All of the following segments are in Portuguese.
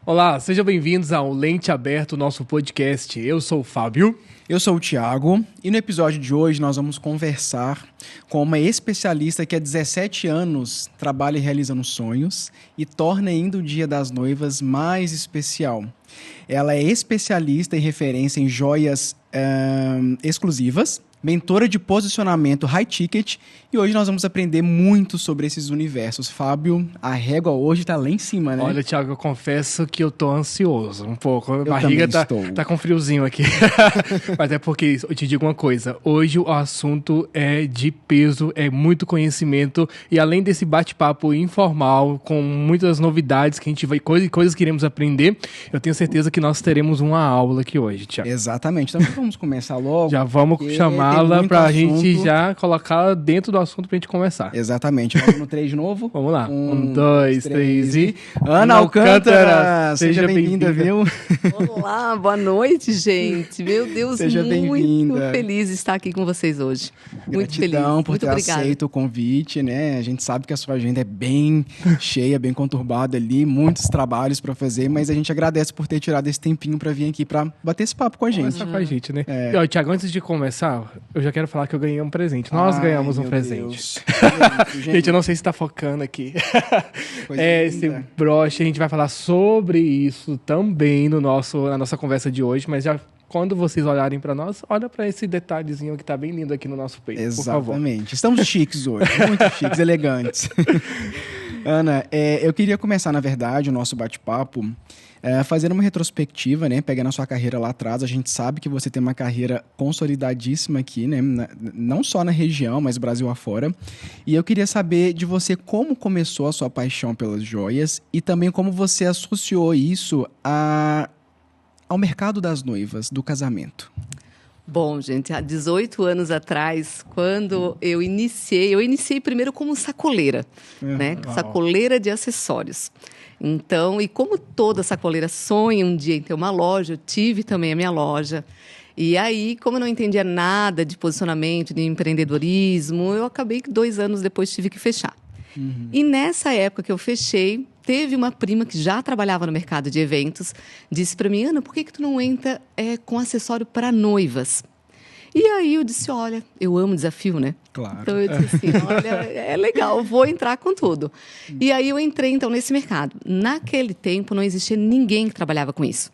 Olá, sejam bem-vindos ao Lente Aberto, nosso podcast. Eu sou o Fábio. Eu sou o Thiago e no episódio de hoje nós vamos conversar com uma especialista que há 17 anos trabalha realizando sonhos e torna ainda o Dia das Noivas mais especial. Ela é especialista e referência em joias exclusivas, mentora de posicionamento high ticket e hoje nós vamos aprender muito sobre esses universos. Fábio, a régua hoje tá lá em cima, né? Olha, Thiago, eu confesso que eu tô ansioso um pouco. A Eu barriga também tá com friozinho aqui. Mas é porque, eu te digo uma coisa, hoje o assunto é de peso, é muito conhecimento e além desse bate-papo informal, com muitas novidades que a gente vai, coisas que iremos aprender, eu tenho certeza que nós teremos uma aula aqui hoje, Thiago. Exatamente. Então vamos começar logo. Já vamos chamá-la pra gente já colocar dentro do assunto pra gente começar. Exatamente. Vamos no 3 de novo? Vamos lá. 1, 2, 3 e... Ana Alcântara! Seja bem-vinda, viu? Olá, boa noite, gente. Meu Deus, Seja muito bem-vinda. feliz de estar aqui com vocês hoje. Muito feliz. Gratidão por Muito ter obrigada. aceito o convite, né? A gente sabe que a sua agenda é bem cheia, bem conturbada ali, muitos trabalhos para fazer, mas a gente agradece por ter tirado esse tempinho para vir aqui para bater esse papo com a gente. Conversar com a gente, né? E, ó, Thiago, antes de começar, eu já quero falar que eu ganhei um presente. Nós ganhamos um meu presente. Deus. Gente, eu não sei se tá focando aqui. Coisa Esse linda. broche, a gente vai falar sobre isso também na nossa conversa de hoje, mas já quando vocês olharem pra nós, olha pra esse detalhezinho que tá bem lindo aqui no nosso peito, por favor. Exatamente. Estamos chiques hoje, muito chiques, elegantes. Ana, eu queria começar, na verdade, o nosso bate-papo fazendo uma retrospectiva, né? Pegando a sua carreira lá atrás, a gente sabe que você tem uma carreira consolidadíssima aqui, né? Não só na região, mas Brasil afora. E eu queria saber de você como começou a sua paixão pelas joias e também como você associou isso ao mercado das noivas, do casamento. Bom, gente, há 18 anos atrás, quando eu iniciei primeiro como sacoleira, né? Sacoleira de acessórios. Então, e como toda sacoleira sonha um dia em ter uma loja, eu tive também a minha loja. E aí, como eu não entendia nada de posicionamento, de empreendedorismo, eu acabei que 2 anos depois tive que fechar. E nessa época que eu fechei, teve uma prima que já trabalhava no mercado de eventos, disse para mim, Ana, por que tu não entra com acessório para noivas? E aí eu disse, olha, eu amo desafio, né? Claro. Então eu disse assim, olha, é legal, vou entrar com tudo. E aí eu entrei então nesse mercado. Naquele tempo não existia ninguém que trabalhava com isso.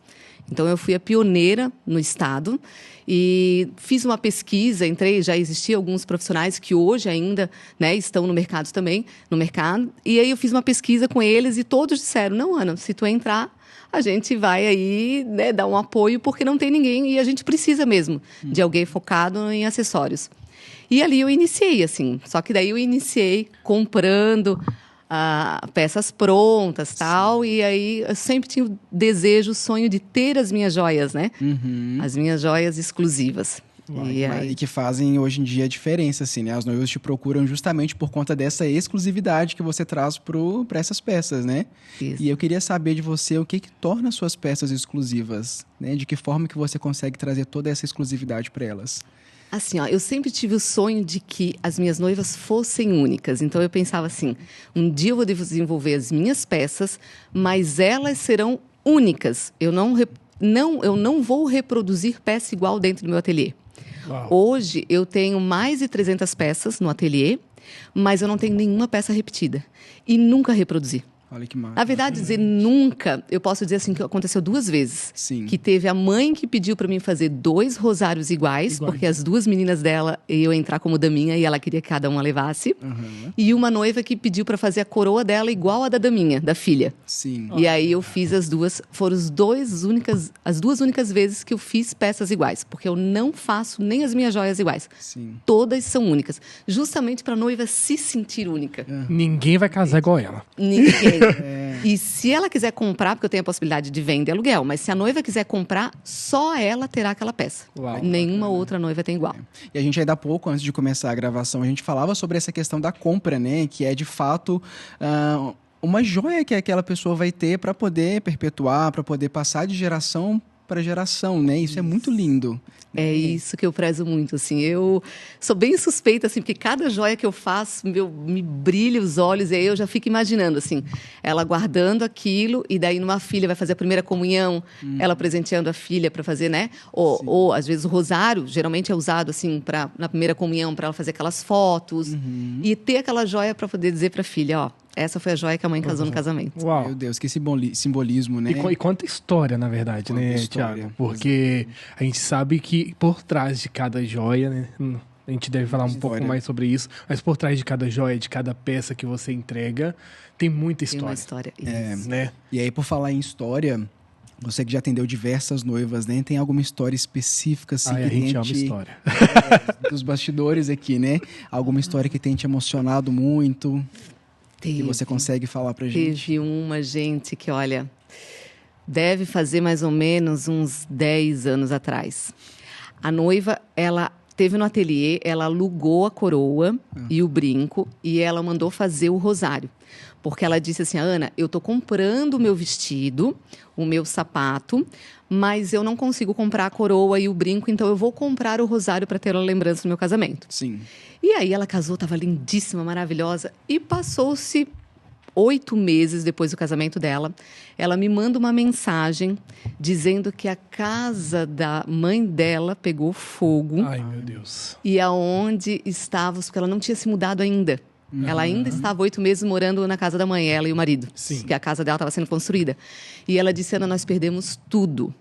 Então eu fui a pioneira no estado e fiz uma pesquisa, já existiam alguns profissionais que hoje ainda, né, estão no mercado também, e aí eu fiz uma pesquisa com eles e todos disseram, não, Ana, se tu entrar, a gente vai aí, né, dar um apoio porque não tem ninguém e a gente precisa mesmo de alguém focado em acessórios. E ali eu iniciei, assim, só que daí eu iniciei comprando peças prontas, tal, e aí eu sempre tinha o desejo, o sonho de ter as minhas joias, né? As minhas joias exclusivas. E que fazem hoje em dia a diferença, assim, né? As noivas te procuram justamente por conta dessa exclusividade que você traz para essas peças, né? Isso. E eu queria saber de você o que torna as suas peças exclusivas, né? De que forma que você consegue trazer toda essa exclusividade para elas? Assim, ó, eu sempre tive o sonho de que as minhas noivas fossem únicas. Então, eu pensava assim, um dia eu vou desenvolver as minhas peças, mas elas serão únicas. Eu não vou reproduzir peça igual dentro do meu ateliê. Uau. Hoje, eu tenho mais de 300 peças no ateliê, mas eu não tenho nenhuma peça repetida. E nunca reproduzi. Olha que massa. Na verdade, dizer nunca, eu posso dizer assim que aconteceu 2 vezes. Sim. Que teve a mãe que pediu para mim fazer 2 rosários iguais, porque as 2 meninas dela iam entrar como daminha e ela queria que cada uma levasse. E uma noiva que pediu para fazer a coroa dela igual a da daminha, da filha. Sim. E aí eu fiz as duas, foram as 2 únicas vezes que eu fiz peças iguais, porque eu não faço nem as minhas joias iguais. Sim. Todas são únicas, justamente para a noiva se sentir única. Ninguém vai casar igual ela. Ninguém. E se ela quiser comprar, porque eu tenho a possibilidade de venda e aluguel, mas se a noiva quiser comprar, só ela terá aquela peça. Uau, Nenhuma outra noiva tem igual. E a gente ainda há pouco, antes de começar a gravação, a gente falava sobre essa questão da compra, né? Que é, de fato, uma joia que aquela pessoa vai ter para poder perpetuar, para poder passar de geração para geração, né? Isso é muito lindo. É isso que eu prezo muito, assim. Eu sou bem suspeita, assim, porque cada joia que eu faço, me brilha os olhos, e aí eu já fico imaginando, assim, ela guardando aquilo, e daí numa filha vai fazer a primeira comunhão, ela presenteando a filha para fazer, né? Ou, às vezes, o rosário, geralmente é usado, assim, na primeira comunhão, para ela fazer aquelas fotos, e ter aquela joia para poder dizer para a filha, ó, essa foi a joia que a mãe casou no casamento. Uau. Meu Deus, que simbolismo, né? E quanta história, na verdade, Quanta né, história. Thiago? Porque a gente sabe que por trás de cada joia, né? A gente deve falar um pouco mais sobre isso, mas por trás de cada joia, de cada peça que você entrega, tem muita Tem uma história. história. Isso. Né? E aí, por falar em história, você que já atendeu diversas noivas, né? Tem alguma história específica, assim, Ai, a que gente tenha ama história. dos bastidores aqui, né? Alguma história que tenha te emocionado muito, que você consegue falar pra gente? Teve uma gente que, olha, deve fazer mais ou menos uns 10 anos atrás. A noiva, ela teve no ateliê, ela alugou a coroa e o brinco e ela mandou fazer o rosário. Porque ela disse assim, Ana, eu tô comprando o meu vestido, o meu sapato, mas eu não consigo comprar a coroa e o brinco, então eu vou comprar o rosário para ter a lembrança do meu casamento. Sim. E aí ela casou, estava lindíssima, maravilhosa, e passou-se 8 meses depois do casamento dela, ela me manda uma mensagem dizendo que a casa da mãe dela pegou fogo. Ai, meu Deus. E aonde estávamos, porque ela não tinha se mudado ainda. Ela ainda estava 8 meses morando na casa da mãe, ela e o marido. Sim. Que a casa dela estava sendo construída. E ela disse, Ana, nós perdemos tudo.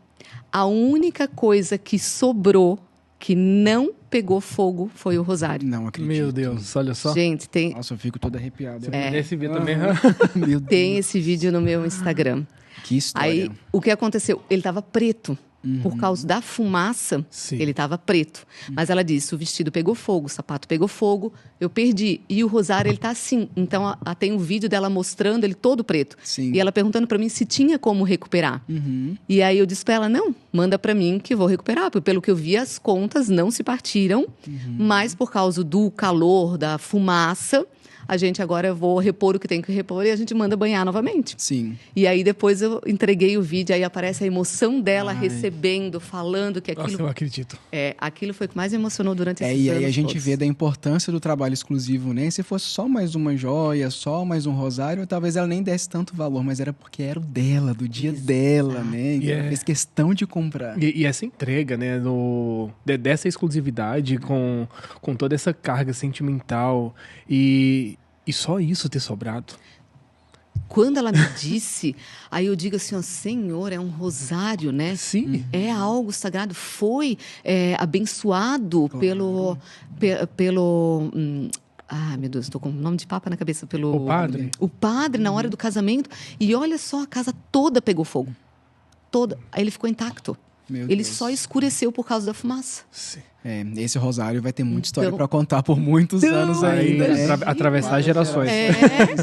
A única coisa que sobrou, que não pegou fogo, foi o rosário. Não acredito. Meu Deus, olha só. Gente, tem, Nossa, eu fico toda arrepiada. Esse ver também. Meu Deus. tem esse vídeo no meu Instagram. Que história. Aí, o que aconteceu? Ele estava preto. Por causa da fumaça, Sim. ele estava preto. Mas ela disse, o vestido pegou fogo, o sapato pegou fogo, eu perdi. E o rosário, ele tá assim. Então, tem um vídeo dela mostrando ele todo preto. Sim. E ela perguntando para mim se tinha como recuperar. E aí eu disse para ela, não, manda para mim que vou recuperar. Porque pelo que eu vi, as contas não se partiram. Mas por causa do calor, da fumaça, a gente agora vou repor o que tem que repor e a gente manda banhar novamente. Sim. E aí depois eu entreguei o vídeo, aí aparece a emoção dela recebendo, falando que Nossa, aquilo... eu acredito. aquilo foi o que mais me emocionou durante esses E anos aí a gente todos. vê da importância do trabalho exclusivo, né? Se fosse só mais uma joia, só mais um rosário, talvez ela nem desse tanto valor, mas era porque era o dela, do dia dela, né? Então ela fez questão de comprar. E essa entrega, né, dessa exclusividade com toda essa carga sentimental e só isso ter sobrado. Quando ela me disse, aí eu digo assim, ó, Senhor, é um rosário, né? Sim. É algo sagrado, foi abençoado pelo... meu Deus, estou com o nome de papa na cabeça. Pelo O padre? O padre, na hora do casamento. E olha só, a casa toda pegou fogo. Toda. Aí ele ficou intacto. Meu Ele Deus. só escureceu por causa da fumaça. Sim. Esse rosário vai ter muita história Então- para contar por muitos anos Aí, ainda, né? atravessar gerações.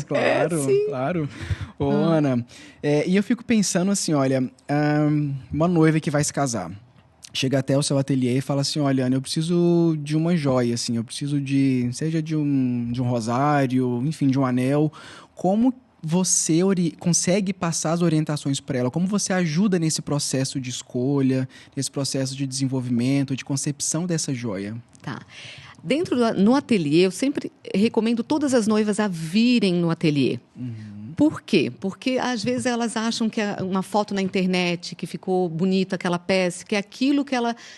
Claro, claro. Ô, Ana, e eu fico pensando assim, olha, uma noiva que vai se casar, chega até o seu ateliê e fala assim, olha, Ana, eu preciso de uma joia, assim, eu preciso seja de um rosário, enfim, de um anel. Como você consegue passar as orientações para ela? Como você ajuda nesse processo de escolha, nesse processo de desenvolvimento, de concepção dessa joia? Tá. No ateliê, eu sempre recomendo todas as noivas a virem no ateliê. Por quê? Porque às vezes elas acham que uma foto na internet, que ficou bonita aquela peça, que é aquilo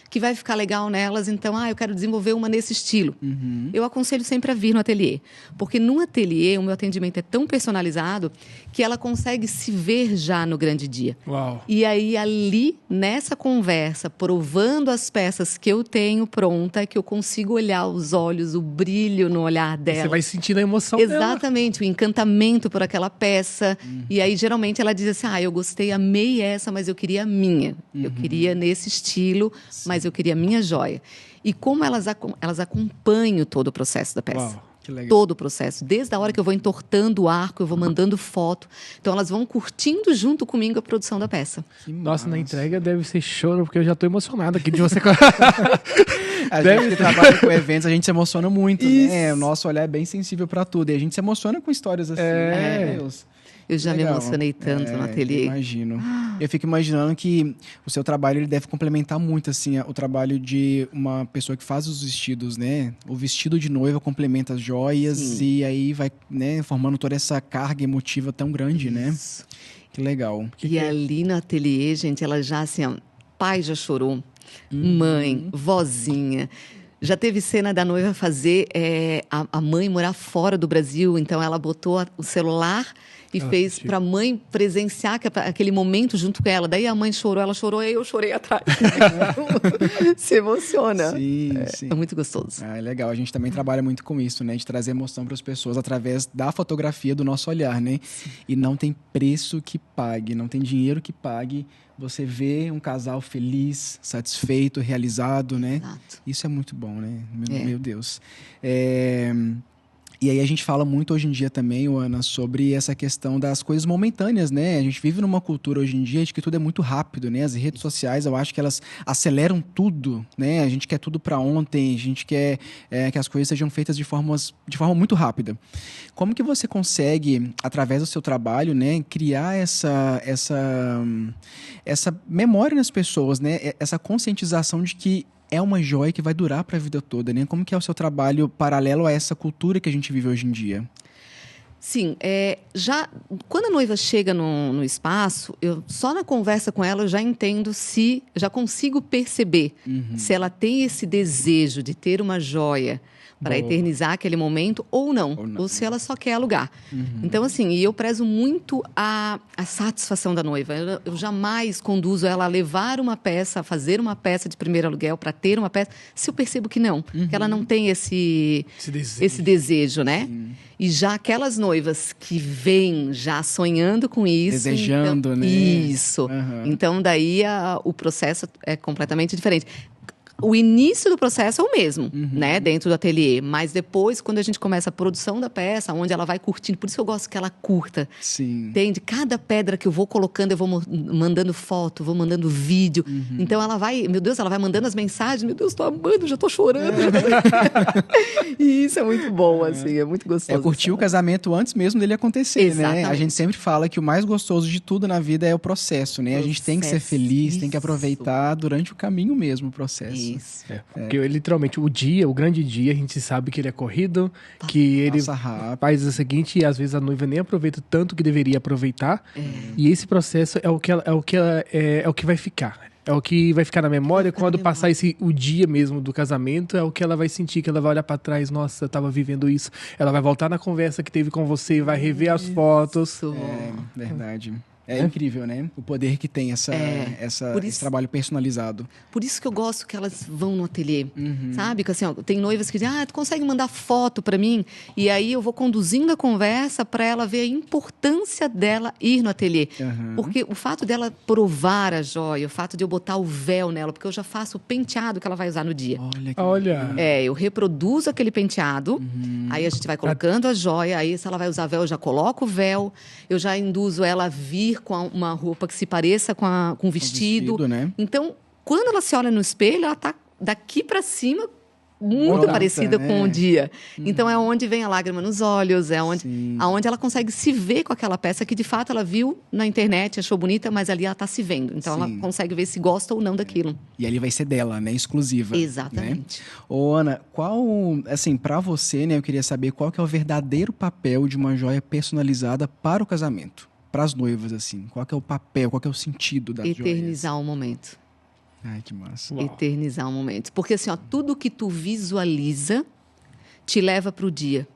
que vai ficar legal nelas, então, eu quero desenvolver uma nesse estilo. Eu aconselho sempre a vir no ateliê. Porque no ateliê, o meu atendimento é tão personalizado que ela consegue se ver já no grande dia. Uau. E aí, ali, nessa conversa, provando as peças que eu tenho pronta, é que eu consigo olhar os olhos, o brilho no olhar dela. Você vai sentindo a emoção dela. Exatamente, o encantamento por aquela peça. E aí, geralmente, ela diz assim, eu gostei, amei essa, mas eu queria a minha. Eu queria nesse estilo, mas eu queria a minha joia. E como elas acompanham todo o processo da peça. Uau. Que legal. Todo o processo. Desde a hora que eu vou entortando o arco, eu vou mandando foto. Então, elas vão curtindo junto comigo a produção da peça. Nossa, na entrega deve ser choro, porque eu já tô emocionado aqui de você. A gente que trabalha com eventos, a gente se emociona muito, né? O nosso olhar é bem sensível para tudo. E a gente se emociona com histórias assim, né? Meu Deus. Eu já me Legal. emocionei tanto no ateliê. Imagino. Eu fico imaginando que o seu trabalho ele deve complementar muito assim o trabalho de uma pessoa que faz os vestidos, né? O vestido de noiva complementa as joias. Sim. E aí vai, né, formando toda essa carga emotiva tão grande, né? Isso. Que legal. E ali no ateliê, gente, ela já assim, ó, pai já chorou, mãe, vozinha. Já teve cena da noiva fazer a mãe morar fora do Brasil, então ela botou o celular e fez para a mãe presenciar aquele momento junto com ela. Daí a mãe chorou, ela chorou e eu chorei atrás. Se emociona. Sim, sim. É muito gostoso. Ah, é legal. A gente também trabalha muito com isso, né? De trazer emoção para as pessoas através da fotografia do nosso olhar, né? E não tem preço que pague, não tem dinheiro que pague. Você vê um casal feliz, satisfeito, realizado, né? Exato. Isso é muito bom, né? É. Meu Deus. E aí a gente fala muito hoje em dia também, Ana, sobre essa questão das coisas momentâneas, né? A gente vive numa cultura hoje em dia de que tudo é muito rápido, né? As redes sociais, eu acho que elas aceleram tudo, né? A gente quer tudo para ontem, a gente quer que as coisas sejam feitas de forma muito rápida. Como que você consegue, através do seu trabalho, né, criar essa memória nas pessoas, né? Essa conscientização de que é uma joia que vai durar para a vida toda, né? Como que é o seu trabalho paralelo a essa cultura que a gente vive hoje em dia? Sim, já quando a noiva chega no espaço, eu só na conversa com ela eu já entendo já consigo perceber se ela tem esse desejo de ter uma joia para eternizar aquele momento ou não, ou se ela só quer alugar. Então, assim, e eu prezo muito a satisfação da noiva. Eu jamais conduzo ela a levar uma peça, a fazer uma peça de primeiro aluguel para ter uma peça, se eu percebo que não, que ela não tem esse desejo, né? E já aquelas noivas que vêm já sonhando com isso... Desejando, então, né? Isso. Então, daí o processo é completamente diferente. O início do processo é o mesmo, né, dentro do ateliê. Mas depois, quando a gente começa a produção da peça, onde ela vai curtindo, por isso que eu gosto que ela curta. Sim. Entende? Cada pedra que eu vou colocando, eu vou mandando foto, vou mandando vídeo. Então ela vai, meu Deus, ela vai mandando as mensagens. Meu Deus, tô amando, já tô chorando. E isso é muito bom, assim, é muito gostoso. É curtir o casamento antes mesmo dele acontecer, Exatamente. né? A gente sempre fala que o mais gostoso de tudo na vida é o processo, né? A gente tem que ser feliz, tem que aproveitar durante o caminho mesmo o processo. Isso. Porque literalmente o grande dia, a gente sabe que ele é corrido, que ele Passa rápido. faz o seguinte e às vezes a noiva nem aproveita tanto que deveria aproveitar. E esse processo é o que vai ficar. É o que vai ficar na memória quando passar o dia mesmo do casamento, é o que ela vai sentir, que ela vai olhar pra trás, nossa, eu tava vivendo isso. Ela vai voltar na conversa que teve com você, vai rever as fotos. Verdade. É incrível, né? O poder que tem esse trabalho personalizado. Por isso que eu gosto que elas vão no ateliê, sabe? Que assim, ó, tem noivas que dizem, tu consegue mandar foto pra mim? E aí eu vou conduzindo a conversa pra ela ver a importância dela ir no ateliê. Porque o fato dela provar a joia, o fato de eu botar o véu nela, porque eu já faço o penteado que ela vai usar no dia. Olha. Eu reproduzo aquele penteado, aí a gente vai colocando a joia, aí se ela vai usar véu, eu já coloco o véu, eu já induzo ela a vir com uma roupa que se pareça com o vestido. Né? Então, quando ela se olha no espelho, ela tá daqui para cima muito parecida com o dia. Então, é onde vem a lágrima nos olhos, é aonde ela consegue se ver com aquela peça que, de fato, ela viu na internet, achou bonita, mas ali ela tá se vendo. Então, ela consegue ver se gosta ou não daquilo. E ali vai ser dela, né? Exclusiva. Exatamente. Né? Ô, Ana, pra você, né? Eu queria saber qual que é o verdadeiro papel de uma joia personalizada para o casamento? Para as noivas, assim. Qual que é o papel, qual que é o sentido da joia? Eternizar o momento. Ai, que massa. Eternizar o momento. Porque, assim, ó, tudo que tu visualiza te leva para o dia.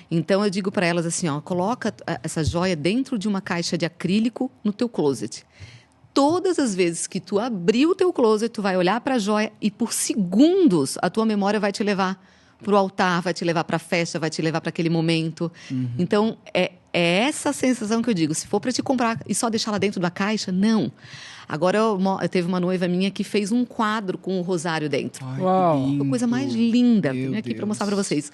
Então, eu digo para elas assim, ó, coloca essa joia dentro de uma caixa de acrílico no teu closet. Todas as vezes que tu abrir o teu closet, tu vai olhar para a joia e, por segundos, a tua memória vai te levar para o altar, vai te levar para a festa, vai te levar para aquele momento. Então, é essa sensação que eu digo. Se for para te comprar e só deixar lá dentro da caixa, não. Agora, eu teve uma noiva minha que fez um quadro com o rosário dentro. Ai, Uau. que lindo. Foi a coisa mais linda. Meu Vim aqui para Deus. mostrar para vocês.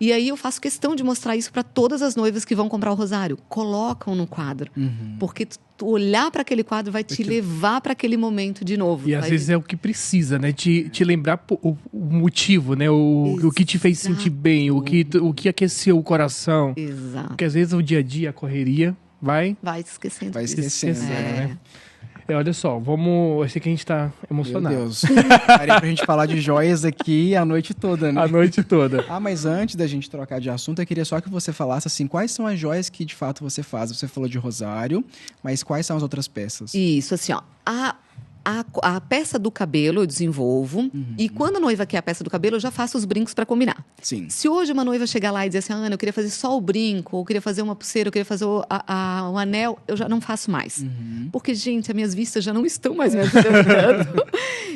E aí eu faço questão de mostrar isso para todas as noivas que vão comprar o rosário. Colocam no quadro. Porque tu olhar para aquele quadro vai te levar para aquele momento de novo. E às vezes é o que precisa, né? Te lembrar o motivo, né? O que te fez sentir bem, o que aqueceu o coração. Exato. Porque às vezes o dia a dia, a correria, vai esquecendo. Vai disso. esquecendo, né? Olha só, vamos... Eu sei que a gente tá emocionado. Meu Deus. Daria pra gente falar de joias aqui a noite toda, né? A noite toda. Mas antes da gente trocar de assunto, eu queria só que você falasse assim, quais são as joias que de fato você faz? Você falou de rosário, mas quais são as outras peças? Isso, assim, ó. A peça do cabelo eu desenvolvo. E quando a noiva quer a peça do cabelo, eu já faço os brincos para combinar. Sim. Se hoje uma noiva chegar lá e dizer assim, Ana, eu queria fazer só o brinco, ou eu queria fazer uma pulseira, eu queria fazer o anel, eu já não faço mais. Porque, gente, as minhas vistas já não estão mais me ajudando.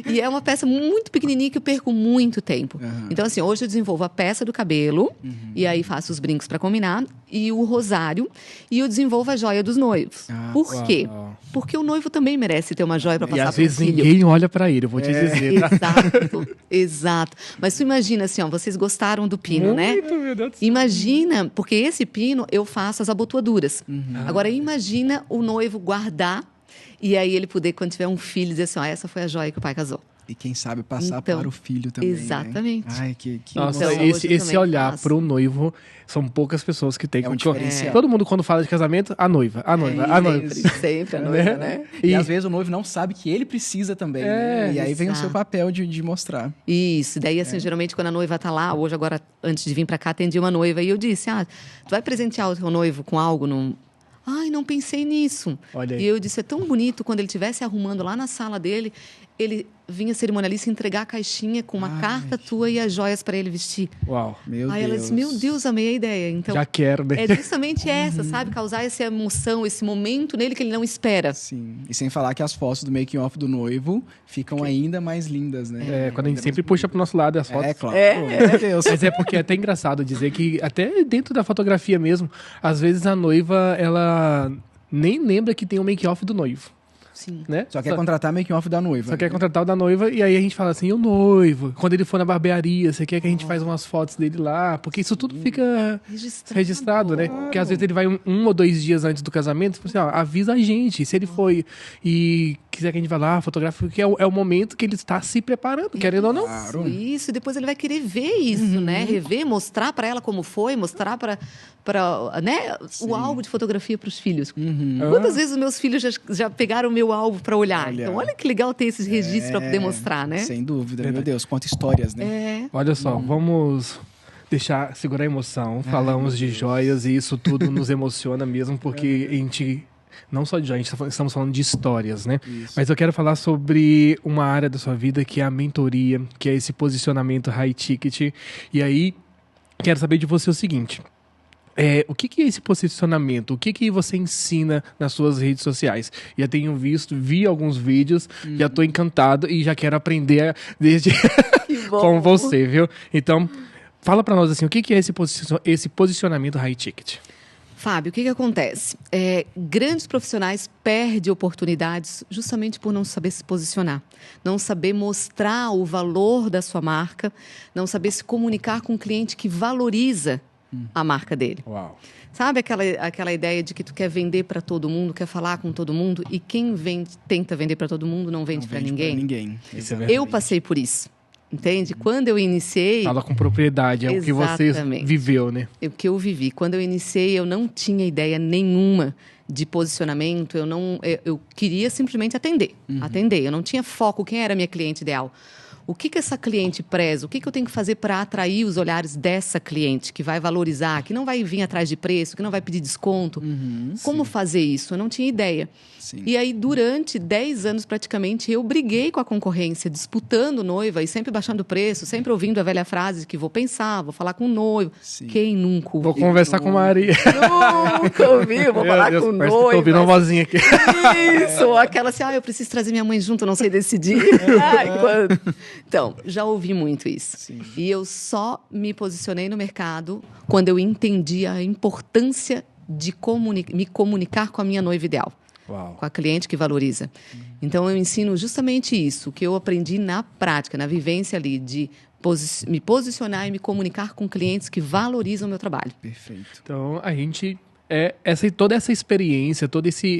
E é uma peça muito pequenininha que eu perco muito tempo. Então, assim, hoje eu desenvolvo a peça do cabelo, e aí faço os brincos para combinar, e o rosário, e eu desenvolvo a joia dos noivos. Por quê? Porque o noivo também merece ter uma joia para passar às vezes ninguém olha pra ele, eu vou te dizer. Tá? Exato. Mas tu imagina assim, ó, vocês gostaram do pino, né? Meu Deus do céu. Imagina, porque esse pino eu faço as abotoaduras. Agora imagina o noivo guardar e aí ele poder, quando tiver um filho, dizer assim, ó, essa foi a joia que o pai casou. E quem sabe passar Então, para o filho também, exatamente. Né? Ai, que Nossa, Então, hoje eu esse também olhar faço. pro noivo, são poucas pessoas que têm. É um diferencial. Todo mundo, quando fala de casamento, a noiva. Sempre a noiva, né? E às vezes o noivo não sabe que ele precisa também, né? E aí vem o seu exato. papel de mostrar. Isso, daí assim, geralmente quando a noiva tá lá, hoje agora, antes de vir pra cá, atendi uma noiva e eu disse, tu vai presentear o teu noivo com algo num... Ai, não pensei nisso. Olha aí. E eu disse, é tão bonito quando ele estivesse arrumando lá na sala dele, ele vinha cerimonialista entregar a caixinha com uma carta tua e as joias para ele vestir. Uau. Meu Aí Deus. ela disse, meu Deus, amei a ideia. Então, Já quero, né? é justamente essa, sabe? Causar essa emoção, esse momento nele que ele não espera. Sim. E sem falar que as fotos do making off do noivo ficam ainda mais lindas, né? Quando a gente sempre puxa pro nosso lado as fotos. É, claro. Meu Deus. Mas é porque é até engraçado dizer que, até dentro da fotografia mesmo, às vezes a noiva, ela nem lembra que tem o make-off do noivo. Sim. Né? Só quer contratar making off da noiva. Só quer contratar o da noiva e aí a gente fala assim, e o noivo? Quando ele for na barbearia, você quer que a gente faz umas fotos dele lá? Porque isso tudo fica registrado, né? Porque às vezes ele vai um ou 2 dias antes do casamento, assim, ó, avisa a gente. Se ele foi e quiser que a gente vá lá, fotografe, porque é o momento que ele está se preparando, querendo ou não. Claro. Isso, e depois ele vai querer ver isso, né? Rever, mostrar para ela como foi, mostrar para né? o álbum de fotografia para os filhos. Quantas vezes os meus filhos já pegaram o meu álbum para olhar? Olha. Então, olha que legal ter esses registros para poder mostrar, né? Sem dúvida, meu Deus, quanta histórias, né? Olha só, vamos segurar a emoção. Falamos de joias e isso tudo nos emociona mesmo, porque a gente... Não só de joias, estamos falando de histórias, né? Isso. Mas eu quero falar sobre uma área da sua vida que é a mentoria, que é esse posicionamento high ticket. E aí, quero saber de você o seguinte... o que é esse posicionamento? O que você ensina nas suas redes sociais? Já tenho vi alguns vídeos, já estou encantado e já quero aprender desde com você, viu? Então, fala para nós assim, o que é esse posicionamento high ticket? Fábio, o que acontece? Grandes profissionais perdem oportunidades justamente por não saber se posicionar, não saber mostrar o valor da sua marca, não saber se comunicar com um cliente que valoriza a marca dele. Uau. Sabe aquela ideia de que tu quer vender para todo mundo, quer falar com todo mundo, e quem tenta vender para todo mundo não vende para ninguém? Isso é verdade. Eu passei por isso, entende? Quando eu iniciei... Fala com propriedade, é o que você viveu, né? O que eu vivi. Quando eu iniciei, eu não tinha ideia nenhuma de posicionamento, eu queria simplesmente atender. Eu não tinha foco, quem era a minha cliente ideal. O que essa cliente preza? O que eu tenho que fazer para atrair os olhares dessa cliente, que vai valorizar, que não vai vir atrás de preço, que não vai pedir desconto? Como fazer isso? Eu não tinha ideia. Sim. E aí, durante 10 anos, praticamente, eu briguei com a concorrência, disputando noiva e sempre baixando o preço, sempre ouvindo a velha frase que vou pensar, vou falar com o noivo. Sim. Quem nunca ouviu? Vou conversar com a Maria. Nunca ouviu, vou falar com o parece que eu tô noivo. ouvindo uma vozinha aqui. Isso, aquela assim, eu preciso trazer minha mãe junto, eu não sei decidir. Ai, quando... Então, já ouvi muito isso. Sim. E eu só me posicionei no mercado quando eu entendi a importância de me comunicar com a minha noiva ideal. Uau. Com a cliente que valoriza. Então, eu ensino justamente isso, que eu aprendi na prática, na vivência ali, de me posicionar e me comunicar com clientes que valorizam o meu trabalho. Perfeito. Então, a gente Toda essa experiência,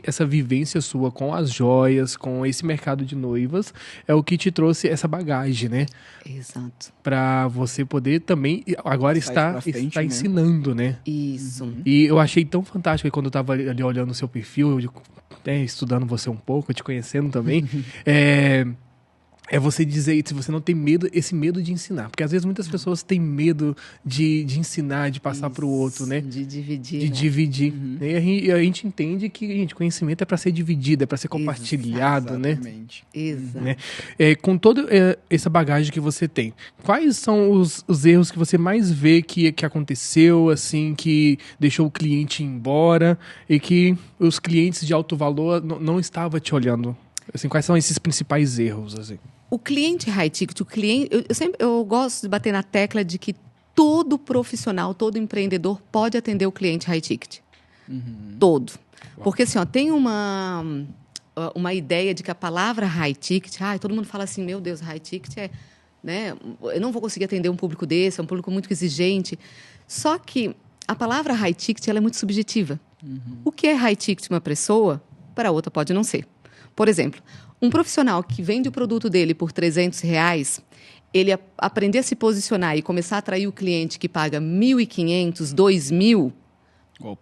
essa vivência sua com as joias, com esse mercado de noivas, é o que te trouxe essa bagagem, né? Exato. Para você poder também agora estar ensinando, né? Isso. E eu achei tão fantástico quando eu estava ali olhando o seu perfil, estudando você um pouco, te conhecendo também. É você dizer, se você não tem medo, esse medo de ensinar. Porque às vezes muitas pessoas têm medo de ensinar, de passar para o outro, né? De dividir. De dividir. E a gente entende que, gente, conhecimento é para ser dividido, é para ser compartilhado, Exatamente. né? Exato. Né? Com toda essa bagagem que você tem, quais são os erros que você mais vê que aconteceu, assim, que deixou o cliente ir embora e que os clientes de alto valor não estavam te olhando? Assim, quais são esses principais erros, assim? O cliente high ticket, eu gosto de bater na tecla de que todo profissional, todo empreendedor pode atender o cliente high ticket. Todo. Porque assim, tem uma ideia de que a palavra high ticket, todo mundo fala assim, meu Deus, high ticket né, eu não vou conseguir atender um público desse, é um público muito exigente. Só que a palavra high ticket ela é muito subjetiva. O que é high ticket uma pessoa, para outra pode não ser. Por exemplo, um profissional que vende o produto dele por R$300, ele aprender a se posicionar e começar a atrair o cliente que paga R$1.500, R$2.000,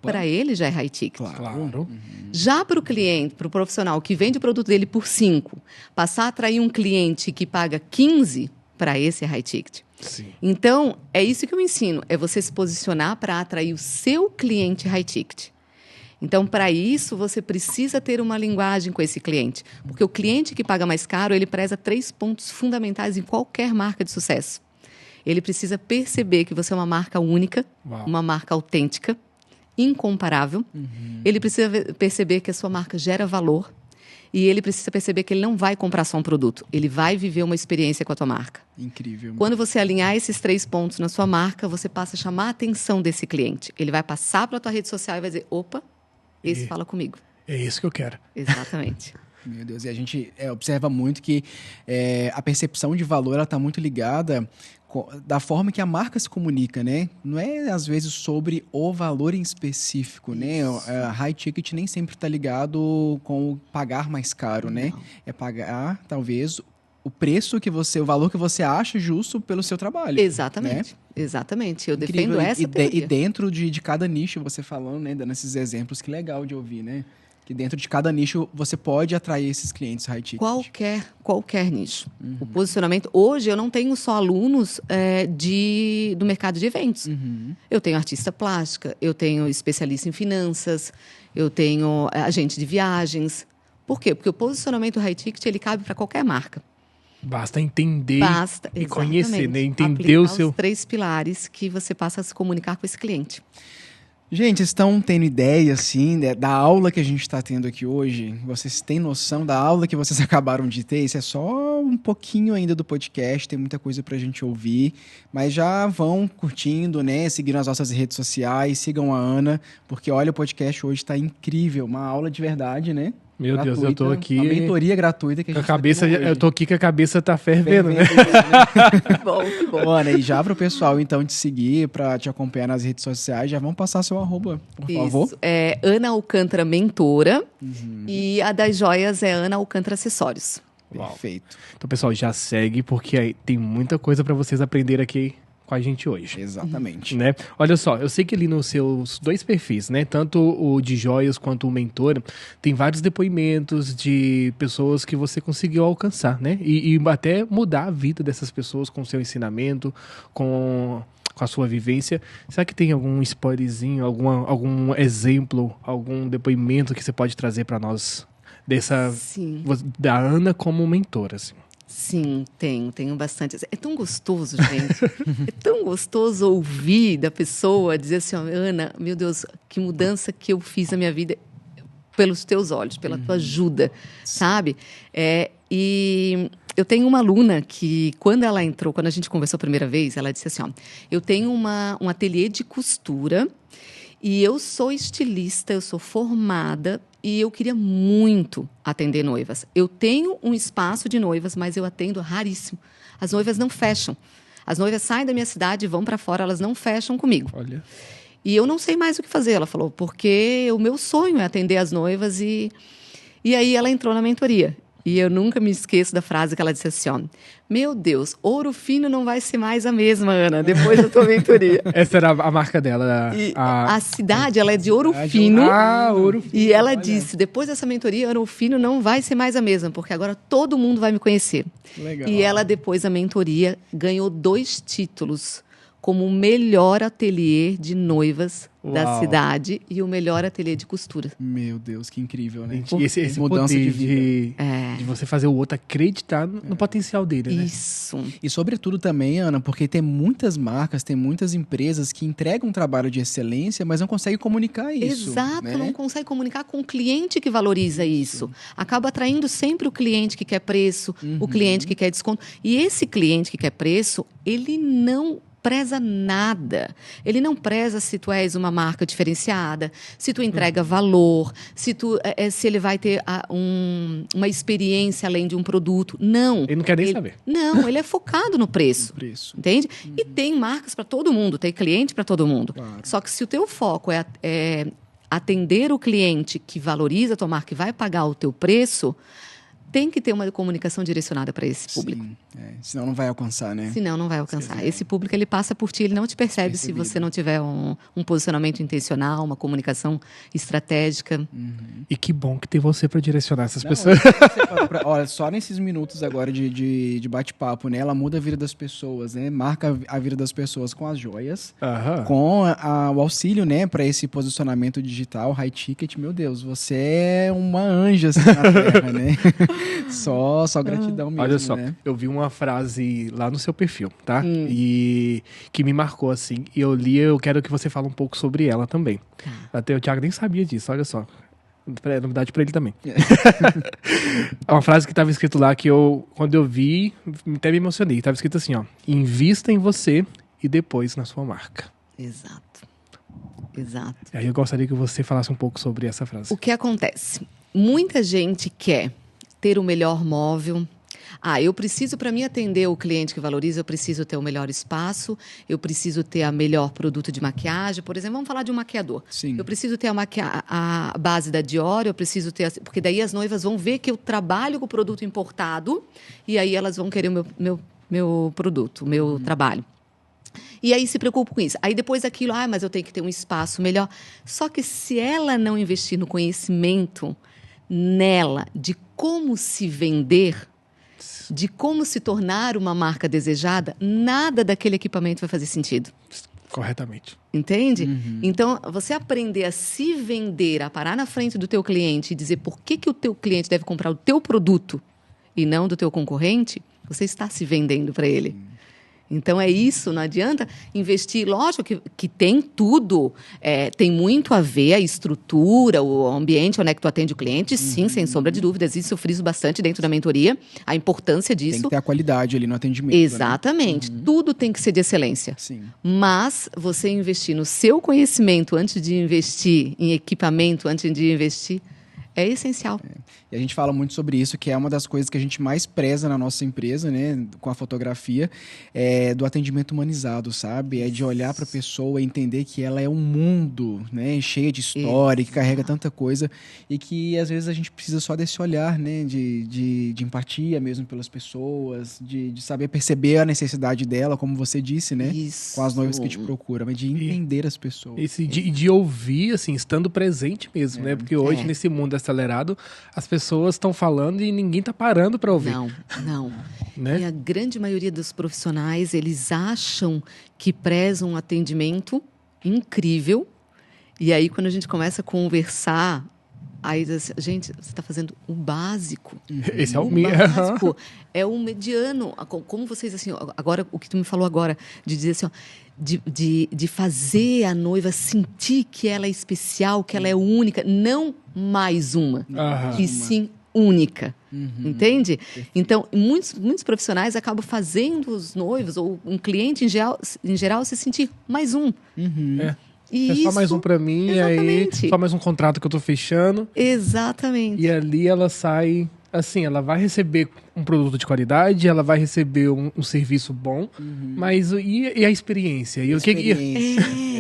para ele já é high ticket. Claro. Já para o cliente, para o profissional que vende o produto dele por 5, passar a atrair um cliente que paga 15, para esse é high ticket. Sim. Então, é isso que eu ensino, é você se posicionar para atrair o seu cliente high ticket. Então, para isso, você precisa ter uma linguagem com esse cliente. Porque o cliente que paga mais caro, ele preza 3 pontos fundamentais em qualquer marca de sucesso. Ele precisa perceber que você é uma marca única, uma marca autêntica, incomparável. Ele precisa perceber que a sua marca gera valor. E ele precisa perceber que ele não vai comprar só um produto. Ele vai viver uma experiência com a tua marca. Incrível. Quando você alinhar esses 3 pontos na sua marca, você passa a chamar a atenção desse cliente. Ele vai passar para a tua rede social e vai dizer, opa, esse fala comigo. É isso que eu quero. Exatamente. Meu Deus, e a gente observa muito que a percepção de valor está muito ligada da forma que a marca se comunica, né? Não é, às vezes, sobre o valor em específico, né? A high ticket nem sempre está ligado com o pagar mais caro, né? É pagar, talvez, o valor que você acha justo pelo seu trabalho. Exatamente. Né? Exatamente. Eu Incrível. defendo essa teoria. E dentro de cada nicho, você falando, né? Dando esses exemplos, que legal de ouvir, né? Que dentro de cada nicho, você pode atrair esses clientes high ticket. Qualquer nicho. O posicionamento... Hoje, eu não tenho só alunos do mercado de eventos. Eu tenho artista plástica, eu tenho especialista em finanças, eu tenho agente de viagens. Por quê? Porque o posicionamento high ticket, ele cabe para qualquer marca. Basta entender e conhecer, né? Entender os 3 pilares que você passa a se comunicar com esse cliente. Gente, vocês estão tendo ideia, assim, da aula que a gente está tendo aqui hoje? Vocês têm noção da aula que vocês acabaram de ter? Isso é só um pouquinho ainda do podcast, tem muita coisa pra gente ouvir. Mas já vão curtindo, né? Seguindo as nossas redes sociais, sigam a Ana, porque olha, o podcast hoje está incrível. Uma aula de verdade, né? Meu gratuita, Deus, eu tô aqui... Uma mentoria gratuita que a gente eu tô aqui que a cabeça tá fervendo, né? Que bom. Ana, e já pro pessoal, então, te seguir, pra te acompanhar nas redes sociais, já vão passar seu @, por favor. É Ana Alcântara Mentora e a das joias é Ana Alcântara Acessórios. Perfeito. Então, pessoal, já segue, porque aí tem muita coisa pra vocês aprenderem aqui com a gente hoje. Exatamente. Né? Olha só, eu sei que ali nos seus 2 perfis, né, tanto o de joias quanto o mentor, tem vários depoimentos de pessoas que você conseguiu alcançar, né? E até mudar a vida dessas pessoas com o seu ensinamento, com a sua vivência. Será que tem algum spoilerzinho, algum exemplo, algum depoimento que você pode trazer para nós da Ana como mentora, assim? Sim, tenho bastante. É tão gostoso, gente. É tão gostoso ouvir da pessoa dizer assim, Ana, meu Deus, que mudança que eu fiz na minha vida pelos teus olhos, pela tua ajuda, sabe? E eu tenho uma aluna que, quando a gente conversou a primeira vez, ela disse assim, eu tenho um ateliê de costura e eu sou estilista, eu sou formada e eu queria muito atender noivas. Eu tenho um espaço de noivas, mas eu atendo raríssimo. As noivas não fecham. As noivas saem da minha cidade e vão para fora, elas não fecham comigo. Olha. E eu não sei mais o que fazer. Ela falou, porque o meu sonho é atender as noivas. E aí ela entrou na mentoria. E eu nunca me esqueço da frase que ela disse assim, ó, meu Deus, Ouro Fino não vai ser mais a mesma, Ana, depois da tua mentoria. Essa era a marca dela. A cidade, ela é de Ouro Fino. Ouro Fino. E ela disse, depois dessa mentoria, Ouro Fino não vai ser mais a mesma, porque agora todo mundo vai me conhecer. Legal. E ela, depois da mentoria, ganhou 2 títulos como o melhor ateliê de noivas da cidade e o melhor ateliê de costura. Meu Deus, que incrível, né? E esse Mudança poder de vida. de você fazer o outro acreditar no potencial dele, né? Isso. E sobretudo também, Ana, porque tem muitas marcas, tem muitas empresas que entregam um trabalho de excelência, mas não conseguem comunicar isso. Exato, né? não consegue comunicar com o cliente que valoriza isso. Acaba atraindo sempre o cliente que quer preço, o cliente que quer desconto. E esse cliente que quer preço, ele não preza nada. Ele não preza se tu és uma marca diferenciada, se tu entrega valor, se ele vai ter uma experiência além de um produto. Não. Ele não quer nem saber. Não, ele é focado no preço. Preço. Entende? E tem marcas para todo mundo, tem cliente para todo mundo. Claro. Só que se o teu foco é atender o cliente que valoriza a tua marca e vai pagar o teu preço, tem que ter uma comunicação direcionada para esse público. Sim, senão não vai alcançar, né? Senão não vai alcançar. Esse público, ele passa por ti, ele não te percebe se você não tiver um posicionamento intencional, uma comunicação estratégica. E que bom que tem você para direcionar essas pessoas. Olha, só nesses minutos agora de bate-papo, né? Ela muda a vida das pessoas, né? Marca a vida das pessoas com as joias, com o auxílio, né? Para esse posicionamento digital, high ticket. Meu Deus, você é uma anja assim, na terra, né? Só gratidão mesmo, Olha só, né? eu vi uma frase lá no seu perfil, tá? E que me marcou, assim. E eu li, eu quero que você fale um pouco sobre ela também. Até o Thiago nem sabia disso, olha só. É novidade pra ele também. É uma frase que estava escrito lá que quando eu vi, até me emocionei. Estava escrito assim, ó. Invista em você e depois na sua marca. Exato. Exato. E aí eu gostaria que você falasse um pouco sobre essa frase. O que acontece? Muita gente quer ter o melhor móvel. Eu preciso, para mim atender o cliente que valoriza, eu preciso ter o melhor espaço, eu preciso ter o melhor produto de maquiagem. Por exemplo, vamos falar de um maquiador. Sim. Eu preciso ter a base da Dior, eu preciso ter... Porque daí as noivas vão ver que eu trabalho com o produto importado e aí elas vão querer o meu produto, o meu trabalho. E aí se preocupa com isso. Aí depois daquilo, mas eu tenho que ter um espaço melhor. Só que se ela não investir no conhecimento nela de como se vender, de como se tornar uma marca desejada, nada daquele equipamento vai fazer sentido. Corretamente. Entende? Então, você aprender a se vender, a parar na frente do teu cliente e dizer por que o teu cliente deve comprar o teu produto e não do teu concorrente, você está se vendendo para ele. Então, é isso, não adianta investir. Lógico que tem tudo, tem muito a ver a estrutura, o ambiente onde é que tu atende o cliente, sim, sem sombra de dúvidas. Isso eu friso bastante dentro da mentoria, a importância disso. Tem que ter a qualidade ali no atendimento. Exatamente. Né? Tudo tem que ser de excelência. Sim. Mas você investir no seu conhecimento antes de investir em equipamento, antes de investir, é essencial. E a gente fala muito sobre isso, que é uma das coisas que a gente mais preza na nossa empresa, né, com a fotografia, do atendimento humanizado, sabe? É de olhar para a pessoa e entender que ela é um mundo, né, cheia de história, que carrega tanta coisa e que às vezes a gente precisa só desse olhar, né, de empatia mesmo pelas pessoas, de saber perceber a necessidade dela, como você disse, né? Isso. Com as noivas que te procuram, mas de entender as pessoas. De ouvir, assim, estando presente mesmo, né? Porque hoje, nesse mundo acelerado, as pessoas estão falando e ninguém está parando para ouvir. Não. Né? E a grande maioria dos profissionais, eles acham que prezam um atendimento incrível. E aí, quando a gente começa a conversar, aí diz assim, gente, você está fazendo o básico. Esse é o básico. É o mediano. Como vocês, assim, agora, o que tu me falou agora, de dizer assim, ó, de fazer a noiva sentir que ela é especial, que ela é única, não mais uma, e sim única. Entende? Então, muitos profissionais acabam fazendo os noivos, ou um cliente em geral se sentir mais um. É só mais um pra mim, exatamente. Aí só mais um contrato que eu tô fechando. Exatamente. E ali ela sai, assim, ela vai receber um produto de qualidade, ela vai receber um serviço bom, mas e a experiência? E o que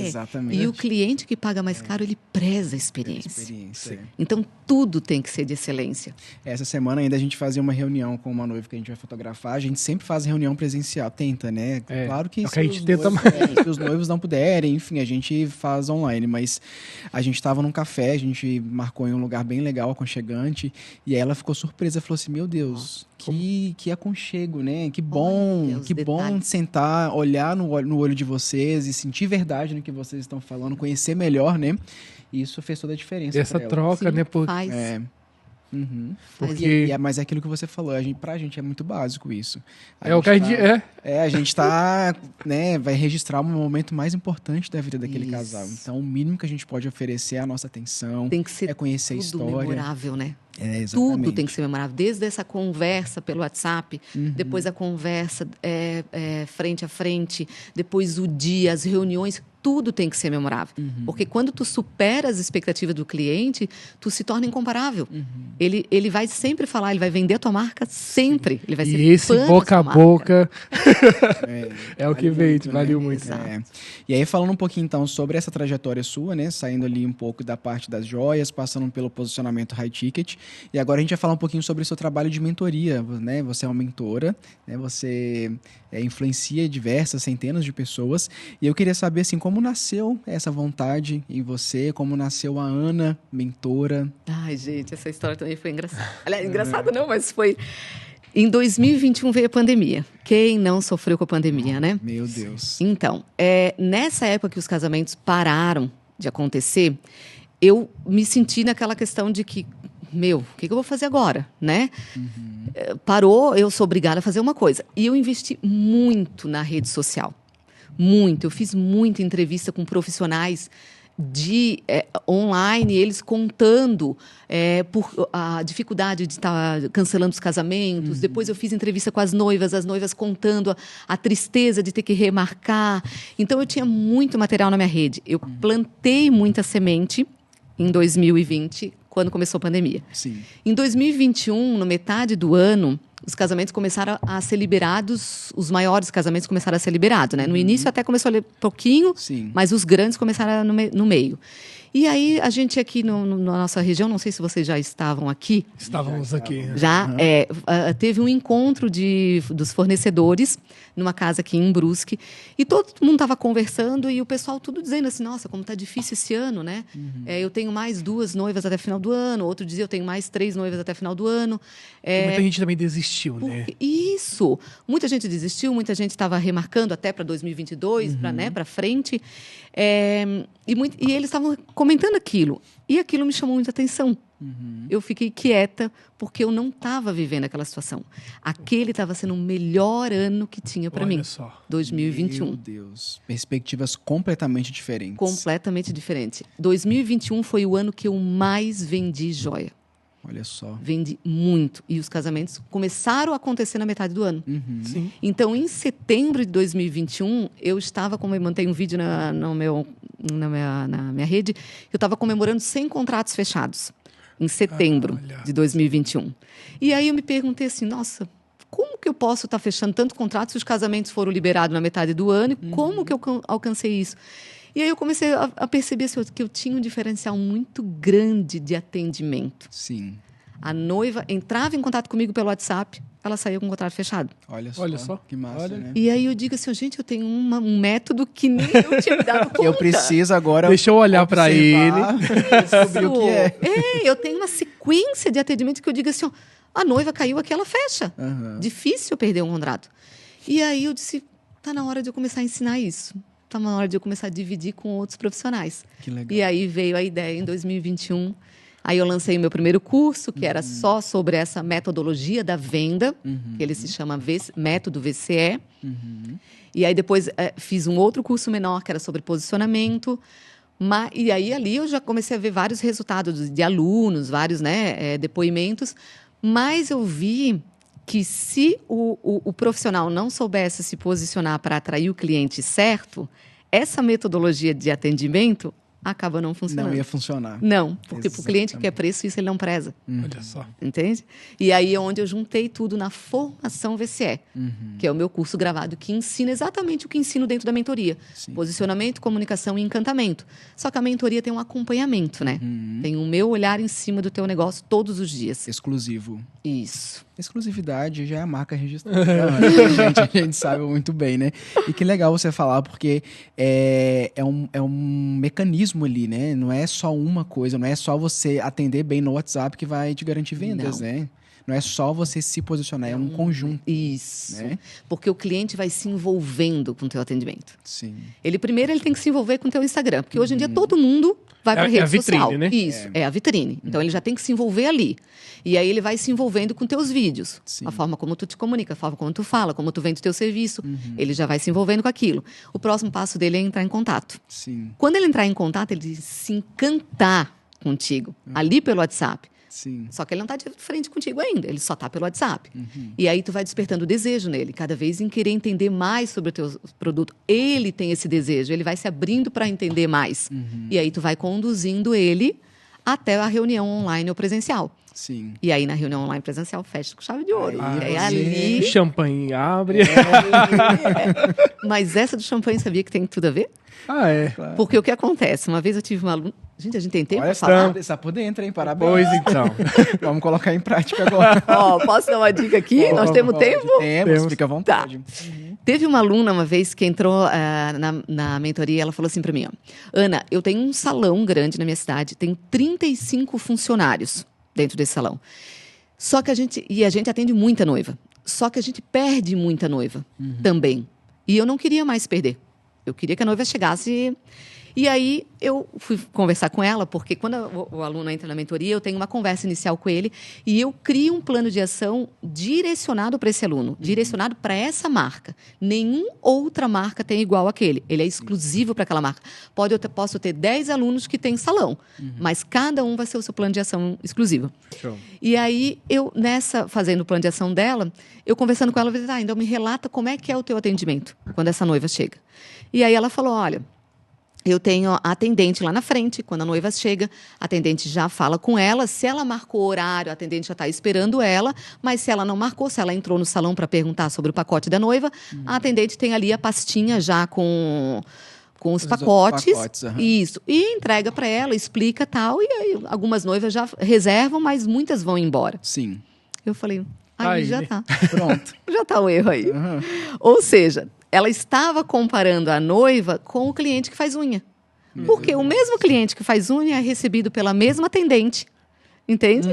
Exatamente. E o cliente que paga mais caro, ele preza a experiência. Então, tudo tem que ser de excelência. Essa semana ainda a gente fazia uma reunião com uma noiva que a gente vai fotografar. A gente sempre faz reunião presencial, tenta, né? Claro que, é o que a gente tenta mais. Se os noivos não puderem, enfim, a gente faz online. Mas a gente estava num café, a gente marcou em um lugar bem legal, aconchegante, e aí ela ficou surpresa, falou assim, meu Deus, que aconchego, né? Que bom, que bom sentar, olhar no olho de vocês e sentir verdade no que vocês estão falando, conhecer melhor, né? E isso fez toda a diferença. Essa troca, Sim, né? Faz. Porque... Mas é aquilo que você falou, pra gente é muito básico isso. O que a gente... a gente tá, né, vai registrar um momento mais importante da vida daquele casal. Então, o mínimo que a gente pode oferecer é a nossa atenção, tem que ser conhecer a história. Tudo memorável, né? Exatamente. Tudo tem que ser memorável. Desde essa conversa pelo WhatsApp, depois a conversa frente a frente, depois o dia, as reuniões, tudo tem que ser memorável. Porque quando tu supera as expectativas do cliente, tu se torna incomparável. Ele vai sempre falar, ele vai vender a tua marca sempre. Ele vai ser e esse fã boca a boca é o que vende, valeu né? muito. E aí, falando um pouquinho, então, sobre essa trajetória sua, né? Saindo ali um pouco da parte das joias, passando pelo posicionamento high ticket. E agora a gente vai falar um pouquinho sobre o seu trabalho de mentoria, né? Você é uma mentora, né? Você influencia diversas, centenas de pessoas. E eu queria saber, assim, como nasceu essa vontade em você? Como nasceu a Ana, mentora? Ai, gente, essa história também foi engraçada. Aliás, engraçada não, mas foi... Em 2021 veio a pandemia. Quem não sofreu com a pandemia, né? Meu Deus. Então, nessa época que os casamentos pararam de acontecer, eu me senti naquela questão de que, o que eu vou fazer agora, né? Parou, eu sou obrigada a fazer uma coisa. E eu investi muito na rede social. Muito. Eu fiz muita entrevista com profissionais online, eles contando por a dificuldade de estar cancelando os casamentos. Depois eu fiz entrevista com as noivas contando a tristeza de ter que remarcar. Então eu tinha muito material na minha rede. Eu plantei muita semente em 2020, quando começou a pandemia. Sim. Em 2021, no metade do ano, os casamentos começaram a ser liberados, os maiores casamentos começaram a ser liberados, né? No início até começou a ler pouquinho, Sim. mas os grandes começaram no meio. E aí, a gente aqui na nossa região, não sei se vocês já estavam aqui. Estávamos aqui. Já teve um encontro dos fornecedores numa casa aqui em Brusque. E todo mundo estava conversando e o pessoal tudo dizendo assim, nossa, como está difícil esse ano, né? Eu tenho mais 2 noivas até final do ano. Outro dizia, eu tenho mais 3 noivas até final do ano. Muita gente também desistiu, né? Isso. Muita gente desistiu, muita gente estava remarcando até para 2022, para frente. E eles estavam comentando aquilo. E aquilo me chamou muita atenção. Eu fiquei quieta, porque eu não estava vivendo aquela situação. Aquele estava sendo o melhor ano que tinha para mim. Só. 2021. Meu Deus. Perspectivas completamente diferentes. Completamente diferente. 2021 foi o ano que eu mais vendi joia. Olha só. Vendi muito. E os casamentos começaram a acontecer na metade do ano. Sim. Então, em setembro de 2021, eu estava mantei um vídeo na minha rede, eu estava comemorando 100 contratos fechados, em setembro de 2021. E aí eu me perguntei assim, nossa, como que eu posso estar fechando tanto contrato se os casamentos foram liberados na metade do ano? E como que eu alcancei isso? E aí eu comecei a perceber que eu tinha um diferencial muito grande de atendimento. Sim. A noiva entrava em contato comigo pelo WhatsApp, ela saía com o contrato fechado. Olha só. Que massa, né? E aí eu digo assim, gente, eu tenho um método que nem eu tinha me dado conta. Eu preciso agora... Deixa eu olhar para ele. Descobrir o que é. Eu tenho uma sequência de atendimento que eu digo assim, ó, a noiva caiu aqui, ela fecha. Difícil eu perder um contrato. E aí eu disse, tá na hora de eu começar a ensinar isso. Tá na hora de eu começar a dividir com outros profissionais. Que legal. E aí veio a ideia em 2021. Aí eu lancei o meu primeiro curso, que era só sobre essa metodologia da venda, que ele se chama Método VCE. E aí depois fiz um outro curso menor, que era sobre posicionamento. E aí ali eu já comecei a ver vários resultados de alunos, vários depoimentos. Mas eu vi que se o profissional não soubesse se posicionar para atrair o cliente certo, essa metodologia de atendimento acaba não funcionando. Não ia funcionar. Não, porque para o cliente que Exatamente. quer preço, isso ele não preza. Olha só. Entende? E aí é onde eu juntei tudo na formação VCE, que é o meu curso gravado que ensina exatamente o que ensino dentro da mentoria. Sim. Posicionamento, comunicação e encantamento. Só que a mentoria tem um acompanhamento, né? Tem o meu olhar em cima do teu negócio todos os dias. Exclusivo. Isso. Exclusividade já é a marca registrada. a gente sabe muito bem, né? E que legal você falar, porque é um mecanismo ali, né? Não é só uma coisa, não é só você atender bem no WhatsApp que vai te garantir vendas, né? Não é só você se posicionar, é um conjunto. Isso. Né? Porque o cliente vai se envolvendo com o teu atendimento. Sim. Ele tem que se envolver com o teu Instagram, porque hoje em dia todo mundo vai para a É rede a vitrine, social. né? Isso, é a vitrine. Então ele já tem que se envolver ali. E aí ele vai se envolvendo com teus vídeos. Sim. A forma como tu te comunica, a forma como tu fala, como tu vende o teu serviço. Ele já vai se envolvendo com aquilo. O próximo passo dele é entrar em contato. Sim. Quando ele entrar em contato, ele se encantar contigo, ali pelo WhatsApp. Sim. Só que ele não está de frente contigo ainda, ele só está pelo WhatsApp. E aí tu vai despertando o desejo nele, cada vez em querer entender mais sobre o teu produto. Ele tem esse desejo, ele vai se abrindo para entender mais. E aí tu vai conduzindo ele até a reunião online ou presencial. Sim. E aí na reunião online presencial fecha com chave de ouro. Aí E aí você- ali... O champanhe abre. Mas essa do champanhe, sabia que tem tudo a ver? Ah, é. Porque o que acontece? Uma vez eu tive uma aluna... Gente, a gente tem tempo Olha, para falar? está por dentro, hein? Parabéns. Pois então. Vamos colocar em prática agora. Ó, posso dar uma dica aqui? Nós temos Pode. tempo? Temos, fica à vontade. Teve uma aluna uma vez que entrou na mentoria, ela falou assim para mim, ó, Ana, eu tenho um salão grande na minha cidade, tenho 35 funcionários dentro desse salão. Só que a gente atende muita noiva. Só que a gente perde muita noiva também. E eu não queria mais perder. Eu queria que a noiva chegasse. E aí eu fui conversar com ela, porque quando o aluno entra na mentoria, eu tenho uma conversa inicial com ele e eu crio um plano de ação direcionado para esse aluno, direcionado para essa marca. Nenhuma outra marca tem igual aquele. Ele é exclusivo para aquela marca. Posso ter 10 alunos que têm salão, mas cada um vai ser o seu plano de ação exclusivo. Show. E aí, fazendo o plano de ação dela, eu conversando com ela, eu falei, então me relata como é que é o teu atendimento quando essa noiva chega. E aí ela falou, olha, eu tenho a atendente lá na frente, quando a noiva chega, a atendente já fala com ela, se ela marcou horário, a atendente já está esperando ela, mas se ela não marcou, se ela entrou no salão para perguntar sobre o pacote da noiva, a atendente tem ali a pastinha já com os pacotes, isso, e entrega para ela, explica tal, e aí algumas noivas já reservam, mas muitas vão embora. Sim. Eu falei, aí já né? tá, Pronto. já tá o erro aí. Ou seja, ela estava comparando a noiva com o cliente que faz unha. Porque o mesmo cliente que faz unha é recebido pela mesma atendente. Entende?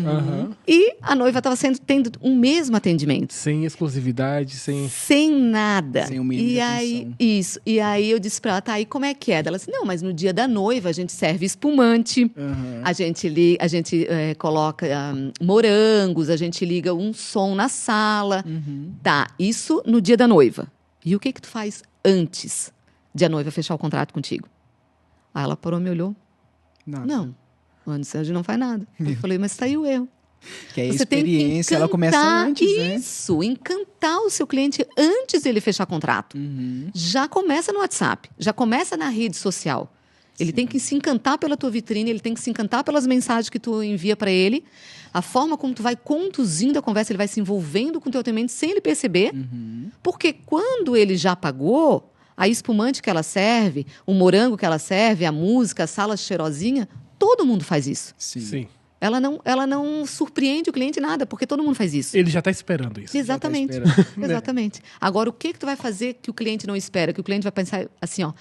E a noiva estava tendo um mesmo atendimento. Sem exclusividade, Sem nada. Sem o mínimo e de aí, atenção. isso. E aí eu disse para ela, tá, e como é que é? Ela disse, não, mas no dia da noiva a gente serve espumante, a gente coloca morangos, a gente liga um som na sala. Tá, isso no dia da noiva. E o que tu faz antes de a noiva fechar o contrato contigo? Aí ela parou e me olhou. Nada. Não, antes a gente não faz nada. Eu falei, mas tá aí o erro. Que a Você tem que experiência, ela começa antes, né? Isso, encantar o seu cliente antes dele fechar contrato. Já começa no WhatsApp, já começa na rede social. Ele tem que se encantar pela tua vitrine, ele tem que se encantar pelas mensagens que tu envia para ele. A forma como tu vai conduzindo a conversa, ele vai se envolvendo com o teu atendimento sem ele perceber. Porque quando ele já pagou, a espumante que ela serve, o morango que ela serve, a música, a sala cheirosinha, todo mundo faz isso. Sim. Ela não surpreende o cliente nada, porque todo mundo faz isso. Ele já está esperando isso. Exatamente. Já tá esperando. Exatamente. Agora, o que tu vai fazer que o cliente não espera? Que o cliente vai pensar assim, ó,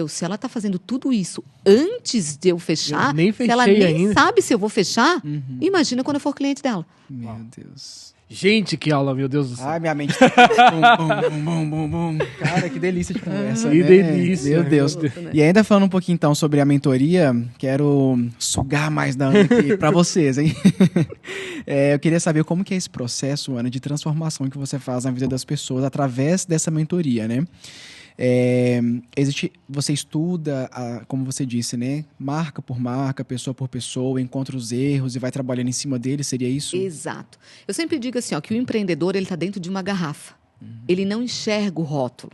se ela tá fazendo tudo isso antes de eu fechar, Eu nem se ela fechei nem ainda. sabe se eu vou fechar, imagina quando eu for cliente dela. Meu Deus. Gente, que aula, meu Deus do céu. Ai, minha mente tá... bum. Cara, que delícia de conversa, Que né? delícia. Meu Deus. E ainda falando um pouquinho, então, sobre a mentoria, quero sugar mais da Ana aqui pra vocês, hein? Eu queria saber como que é esse processo, Ana, de transformação que você faz na vida das pessoas através dessa mentoria, né? Você estuda, como você disse, né? Marca por marca, pessoa por pessoa, encontra os erros e vai trabalhando em cima deles, seria isso? Exato. Eu sempre digo assim, ó, que o empreendedor ele está dentro de uma garrafa. Ele não enxerga o rótulo.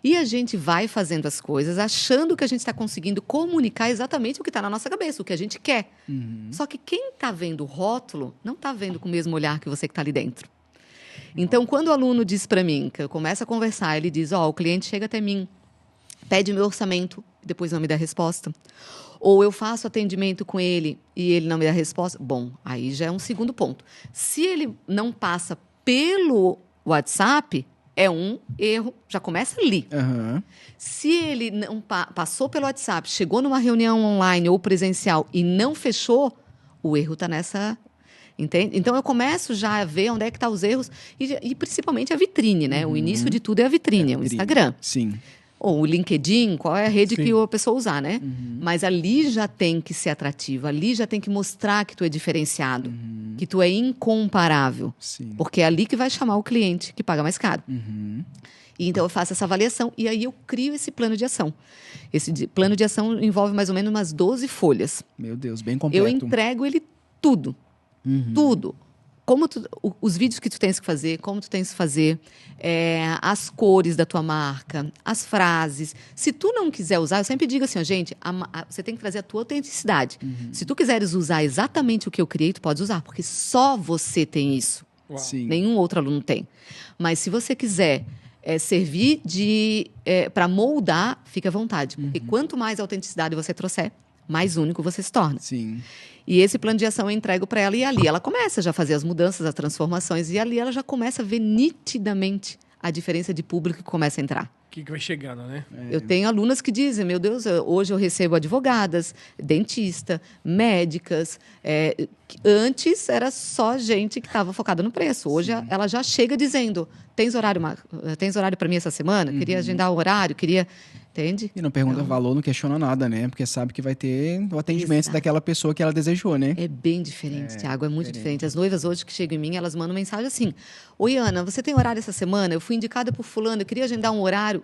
E a gente vai fazendo as coisas achando que a gente está conseguindo comunicar exatamente o que está na nossa cabeça, o que a gente quer. Só que quem está vendo o rótulo não está vendo com o mesmo olhar que você que está ali dentro. Então, quando o aluno diz para mim, que eu começo a conversar, ele diz, o cliente chega até mim, pede meu orçamento, depois não me dá resposta. Ou eu faço atendimento com ele e ele não me dá resposta. Bom, aí já é um segundo ponto. Se ele não passa pelo WhatsApp, é um erro, já começa ali. Se ele não passou pelo WhatsApp, chegou numa reunião online ou presencial e não fechou, o erro está nessa... Entende? Então, eu começo já a ver onde é que estão os erros e principalmente a vitrine, né? O início de tudo é a vitrine, o Instagram. Sim. Ou o LinkedIn, qual é a rede Sim. que a pessoa usar, né? Mas ali já tem que ser atrativo, ali já tem que mostrar que tu é diferenciado, que tu é incomparável. Sim. Porque é ali que vai chamar o cliente que paga mais caro. E então, eu faço essa avaliação e aí eu crio esse plano de ação. Esse plano de ação envolve mais ou menos umas 12 folhas. Meu Deus, bem completo. Eu entrego ele tudo. Tudo. Os vídeos que tu tens que fazer, como tu tens que fazer, as cores da tua marca, as frases. Se tu não quiser usar, eu sempre digo assim, gente, você tem que trazer a tua autenticidade. Se tu quiseres usar exatamente o que eu criei, tu pode usar, porque só você tem isso. Sim. Nenhum outro aluno tem. Mas se você quiser servir para moldar, fica à vontade. Porque quanto mais autenticidade você trouxer, mais único você se torna. Sim. E esse plano de ação eu entrego para ela e ali ela começa já a fazer as mudanças, as transformações e ali ela já começa a ver nitidamente a diferença de público que começa a entrar. O que vai chegando, né? Eu tenho alunas que dizem, meu Deus, hoje eu recebo advogadas, dentista, médicas. Antes era só gente que estava focada no preço. Hoje ela já chega dizendo, tens horário para mim essa semana? Queria agendar o horário, entende? E não pergunta valor, não questiona nada, né? Porque sabe que vai ter o atendimento daquela pessoa que ela desejou, né? É bem diferente, Tiago, é muito diferente. As noivas hoje que chegam em mim, elas mandam mensagem assim, oi, Ana, você tem horário essa semana? Eu fui indicada por fulano, eu queria agendar um horário.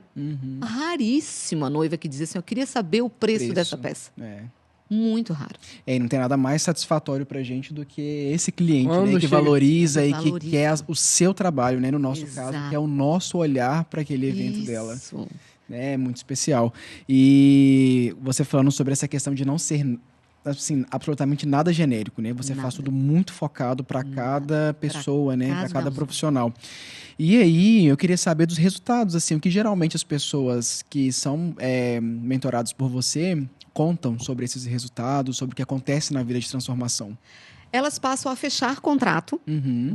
Raríssima a noiva que diz assim, eu queria saber o preço dessa peça. Muito raro. E não tem nada mais satisfatório pra gente do que esse cliente, né, que chega, valoriza e que quer o seu trabalho, né? No nosso caso, que é o nosso olhar para aquele evento dela. É muito especial. E você falando sobre essa questão de não ser assim, absolutamente nada genérico, né? Você faz tudo muito focado para cada pessoa, né? Para cada profissional. E aí, eu queria saber dos resultados, assim, o que geralmente as pessoas que são mentoradas por você contam sobre esses resultados, sobre o que acontece na vida de transformação. Elas passam a fechar contrato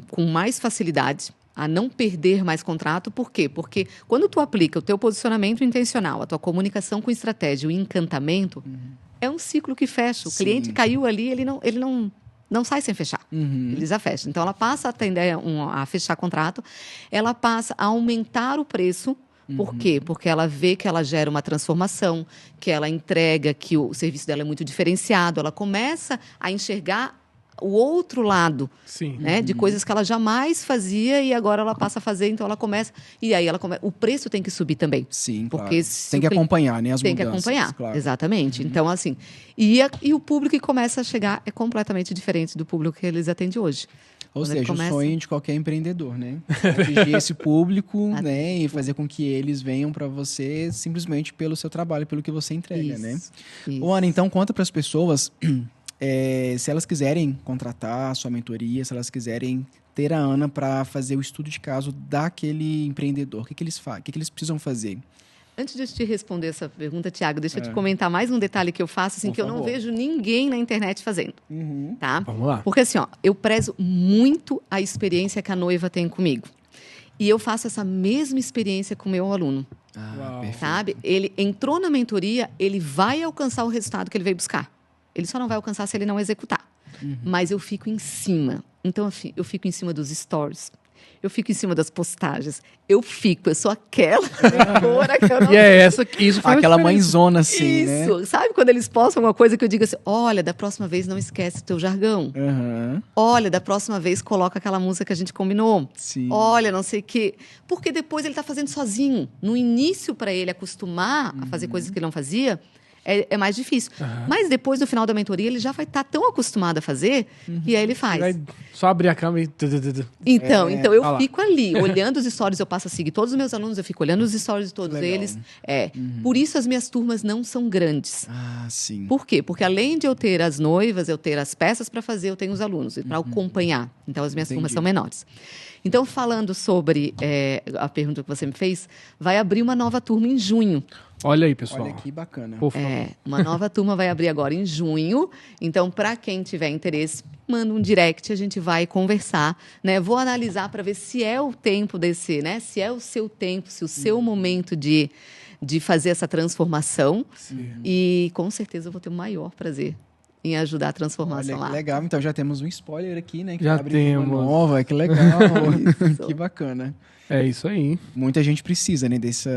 com mais facilidade, a não perder mais contrato. Por quê? Porque quando tu aplica o teu posicionamento intencional, a tua comunicação com estratégia, o encantamento, é um ciclo que fecha. O cliente caiu ali, ele não sai sem fechar. Ele já fecha. Então, ela passa a fechar contrato, ela passa a aumentar o preço. Por quê? Porque ela vê que ela gera uma transformação, que ela entrega, que o serviço dela é muito diferenciado, ela começa a enxergar o outro lado, né, de coisas que ela jamais fazia e agora ela passa a fazer, então ela começa... E aí o preço tem que subir também. Sim, porque claro. Tem que acompanhar, né, as tem mudanças. Tem que acompanhar, claro. Exatamente. Então, assim... E o público que começa a chegar é completamente diferente do público que eles atendem hoje. Ou seja, o sonho de qualquer empreendedor, né? Atingir esse público, né? E fazer com que eles venham para você simplesmente pelo seu trabalho, pelo que você entrega, né? Ô, Ana, então conta para as pessoas se elas quiserem contratar a sua mentoria, se elas quiserem ter a Ana para fazer o estudo de caso daquele empreendedor, o que eles precisam fazer? Antes de eu te responder essa pergunta, Tiago, deixa eu te comentar mais um detalhe que eu faço, assim, que eu não vejo ninguém na internet fazendo. Tá? Vamos lá. Porque, assim, eu prezo muito a experiência que a noiva tem comigo. E eu faço essa mesma experiência com o meu aluno. Perfeito. Sabe? Ele entrou na mentoria, ele vai alcançar o resultado que ele veio buscar. Ele só não vai alcançar se ele não executar. Mas eu fico em cima. Então, eu fico em cima dos stories. Eu fico em cima das postagens. Eu sou aquela mentora que eu não... E isso faz aquela diferença. mãezona, assim, né? Isso. Sabe quando eles postam alguma coisa que eu digo assim, olha, da próxima vez não esquece o teu jargão. Olha, da próxima vez coloca aquela música que a gente combinou. Sim. Olha, não sei o quê. Porque depois ele está fazendo sozinho. No início, para ele acostumar a fazer coisas que ele não fazia, é mais difícil. Mas depois, no final da mentoria, ele já vai estar tão acostumado a fazer, e aí ele faz. Vai só abrir a câmera e... Então eu olha lá. fico ali, olhando os stories, eu passo a seguir todos os meus alunos, eu fico olhando os stories de todos Legal. eles. Por isso as minhas turmas não são grandes. Ah, sim. Por quê? Porque além de eu ter as noivas, eu ter as peças para fazer, eu tenho os alunos para acompanhar. Então, as minhas turmas são menores. Então, falando sobre a pergunta que você me fez, vai abrir uma nova turma em junho. Olha aí, pessoal. Olha que bacana. Por favor. Uma nova turma vai abrir agora em junho. Então, para quem tiver interesse, manda um direct, a gente vai conversar, né? Vou analisar para ver se é o tempo desse, né? Se é o seu tempo, se o seu momento de fazer essa transformação. Sim. E com certeza eu vou ter o maior prazer em ajudar a transformação Olha, lá. que legal. Então já temos um spoiler aqui, né? Que Já abre uma temos. nova, que legal. Que bacana. É isso aí. Muita gente precisa, né, desse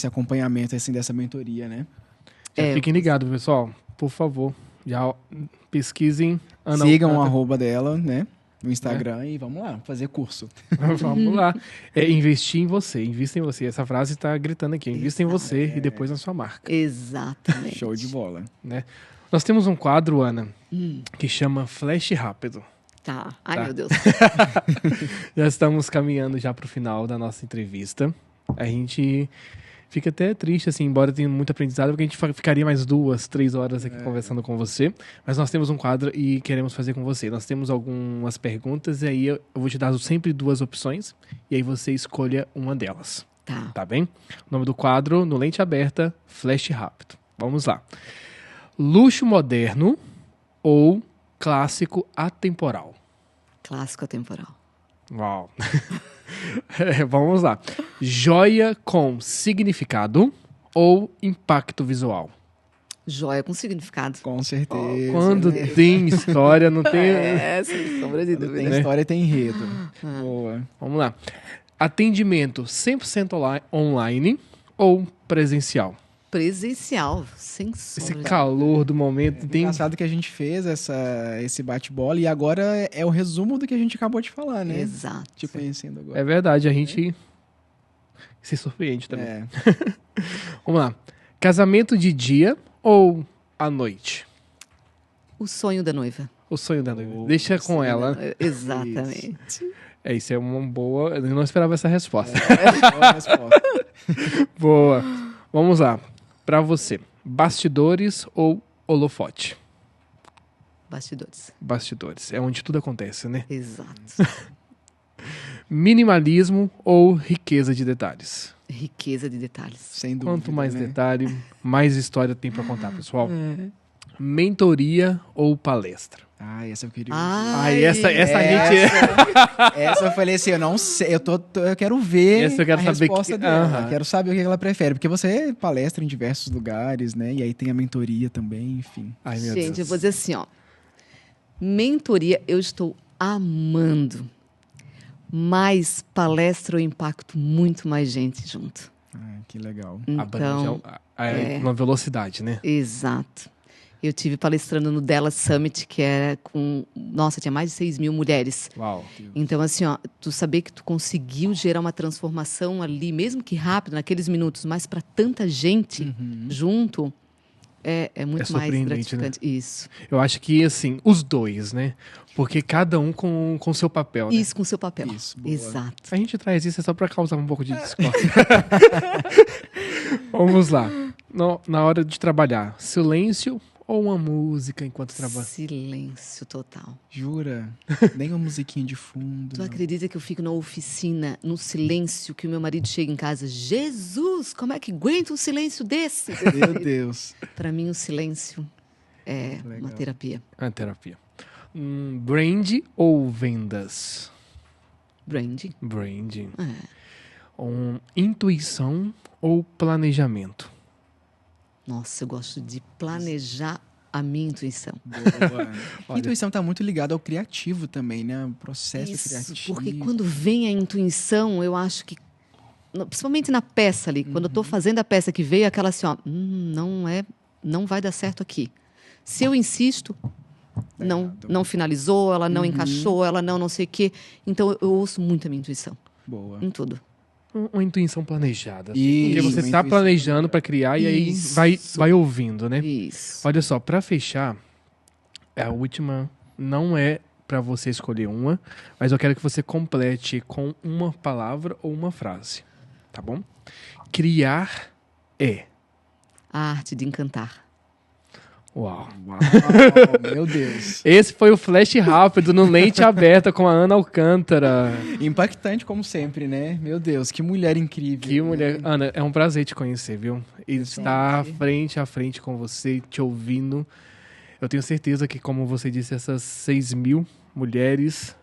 acompanhamento, assim, dessa mentoria, né? Já fiquem ligados, pessoal. Por favor, já pesquisem. Ana Sigam o Alcântara. arroba dela, né? No Instagram e vamos lá, fazer curso. Vamos lá. Investir em você. Invista em você. Essa frase está gritando aqui. Invista em você e depois na sua marca. Exatamente. Show de bola. Né? Nós temos um quadro, Ana, que chama Flash Rápido. Tá. Ai, Tá. meu Deus. Já estamos caminhando já para o final da nossa entrevista. A gente fica até triste, assim, embora tenha muito aprendizado, porque a gente ficaria mais 2, 3 horas aqui conversando com você. Mas nós temos um quadro e queremos fazer com você. Nós temos algumas perguntas e aí eu vou te dar sempre 2 opções e aí você escolha uma delas. Tá. Tá bem? O nome do quadro, no Lente Aberta, Flash Rápido. Vamos lá. Luxo moderno ou clássico atemporal? Clássico atemporal. Uau. Vamos lá. Joia com significado ou impacto visual? Joia com significado. Com certeza. Quando tem história, não tem... Sem sombra de Quando dúvida. tem história, tem enredo. Boa. Vamos lá. Atendimento 100% online ou presencial? Presencial, sem Esse sombra de calor do momento tem... Engraçado que a gente fez esse bate-bola e agora é o resumo do que a gente acabou de falar, né? Exato. Te conhecendo agora. É verdade, a gente se surpreende também. É. Vamos lá. Casamento de dia ou à noite? O sonho da noiva. O sonho da noiva. Deixa com ela. Exatamente. Isso é uma boa... Eu não esperava essa resposta. Boa resposta. Boa. Vamos lá. Pra você. Bastidores ou holofote? Bastidores. Bastidores. É onde tudo acontece, né? Exato. Minimalismo ou riqueza de detalhes? Riqueza de detalhes. Sem dúvida. Quanto mais né? detalhe, mais história tem pra contar, pessoal. Mentoria ou palestra? Ah, essa eu queria. Ai, essa a gente... Essa eu falei assim, eu não sei, eu quero ver Essa eu quero a saber resposta que- dela. Aham. Quero saber o que ela prefere, porque você palestra em diversos lugares, né? E aí tem a mentoria também, enfim. Ai, meu Gente, Deus. eu vou dizer assim, ó. Mentoria, eu estou amando. Mas palestra eu impacto muito mais gente junto. Ah, que legal. Abrange Então, uma velocidade, né? exato. Eu tive palestrando no Dallas Summit, que era com... Nossa, tinha mais de 6 mil mulheres. Uau. Então, assim, ó, tu saber que tu conseguiu gerar uma transformação ali, mesmo que rápido, naqueles minutos, mas para tanta gente junto, é muito É mais surpreendente, gratificante. Isso. Eu acho que, assim, os dois, né? Porque cada um com o seu papel, né? Isso com o seu papel. Isso, boa. Exato. A gente traz isso só para causar um pouco de discórdia. Vamos lá. Na hora de trabalhar, silêncio ou uma música enquanto trabalha? Silêncio total. Jura? Nem uma musiquinha de fundo. Tu não. acredita que eu fico na oficina, no silêncio, que o meu marido chega em casa? Jesus, como é que aguenta um silêncio desse? Meu Deus. Para mim, o silêncio é Legal. uma terapia. A terapia. Brand ou vendas? Branding. Branding. Intuição ou planejamento? Nossa, eu gosto de planejar a minha intuição. Boa. A intuição está muito ligada ao criativo também, né? O processo Isso, criativo. porque quando vem a intuição, eu acho que, principalmente na peça ali, quando eu estou fazendo a peça que veio aquela assim, ó, não vai dar certo aqui. Se eu insisto, não finalizou, ela não encaixou, ela não sei o quê. Então eu ouço muito a minha intuição, Boa. em tudo. uma intuição planejada. Isso, Porque você uma está intuição planejando para criar e aí Isso. vai ouvindo, né? Isso. Olha só, para fechar, a última não é para você escolher uma, mas eu quero que você complete com uma palavra ou uma frase, tá bom? Criar é. A arte de encantar. Uau. Uau, meu Deus. Esse foi o Flash Rápido no Lente Aberta com a Ana Alcântara. Impactante como sempre, né? Meu Deus, que mulher incrível. Que mulher. Ana, é um prazer te conhecer, viu? E estar frente a frente com você, te ouvindo. Eu tenho certeza que, como você disse, essas 6.000 mulheres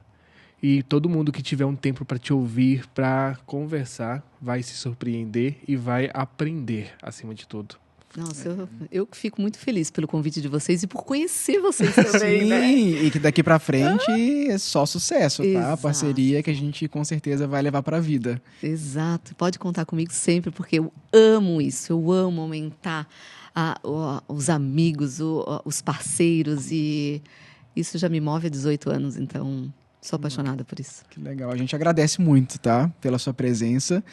e todo mundo que tiver um tempo para te ouvir, para conversar, vai se surpreender e vai aprender, acima de tudo. Nossa, eu que fico muito feliz pelo convite de vocês e por conhecer vocês também, Sim, né? e que daqui pra frente é só sucesso, tá? Exato. Parceria que a gente com certeza vai levar pra vida. Exato. Pode contar comigo sempre, porque eu amo isso. Eu amo aumentar os amigos, os parceiros, e isso já me move há 18 anos, então sou apaixonada por isso. Que legal. A gente agradece muito, tá? Pela sua presença.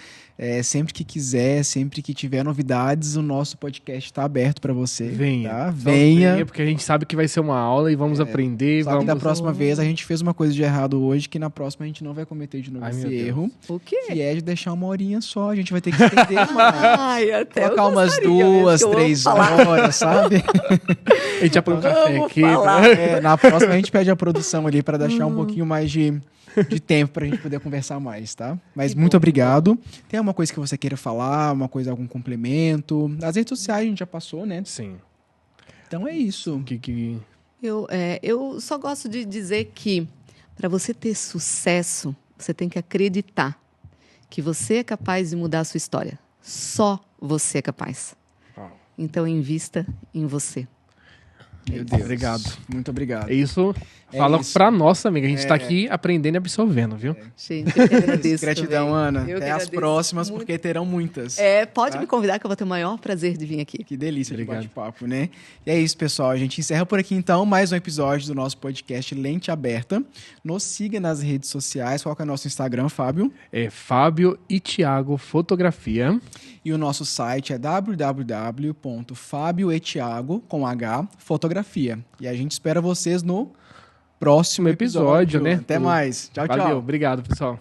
Sempre que quiser, sempre que tiver novidades, o nosso podcast está aberto para você. Venha. Tá? Só Venha. porque a gente sabe que vai ser uma aula e vamos aprender. Só que vamos... da próxima vez a gente fez uma coisa de errado hoje, que na próxima a gente não vai cometer de novo Ai, esse meu Deus. erro. O quê? Que é de deixar uma horinha só. A gente vai ter que estender mais. Ai, até Colocar eu umas gostaria, 2, que eu amo 3 falar. horas, sabe? A gente já põe um café Vamos aqui. falar. Na próxima a gente pede a produção ali para deixar um pouquinho mais de tempo pra gente poder conversar mais, tá? Mas Que muito bom. obrigado. Tem alguma coisa que você queira falar? Algum complemento? As redes sociais a gente já passou, né? Sim. Então é isso. Eu só gosto de dizer que para você ter sucesso, você tem que acreditar que você é capaz de mudar a sua história. Só você é capaz. Uau. Então invista em você. Meu Deus. Obrigado. Muito obrigado. Isso fala isso. pra nossa amiga. A gente tá aqui aprendendo e absorvendo, viu? Gente, eu que agradeço. Gratidão, também. Ana. Eu que Até as agradeço próximas, muito. porque terão muitas. Pode Tá? me convidar que eu vou ter o maior prazer de vir aqui. Que delícia Obrigado. de bate-papo, né? E é isso, pessoal. A gente encerra por aqui, então, mais um episódio do nosso podcast Lente Aberta. Nos siga nas redes sociais. Qual que é o nosso Instagram, Fábio? É Fábio e Thiago Fotografia. E o nosso site é www.fabioetiago, com H, fotografia. E a gente espera vocês no próximo episódio, né? Até mais. Tchau, Valeu, tchau. obrigado, pessoal.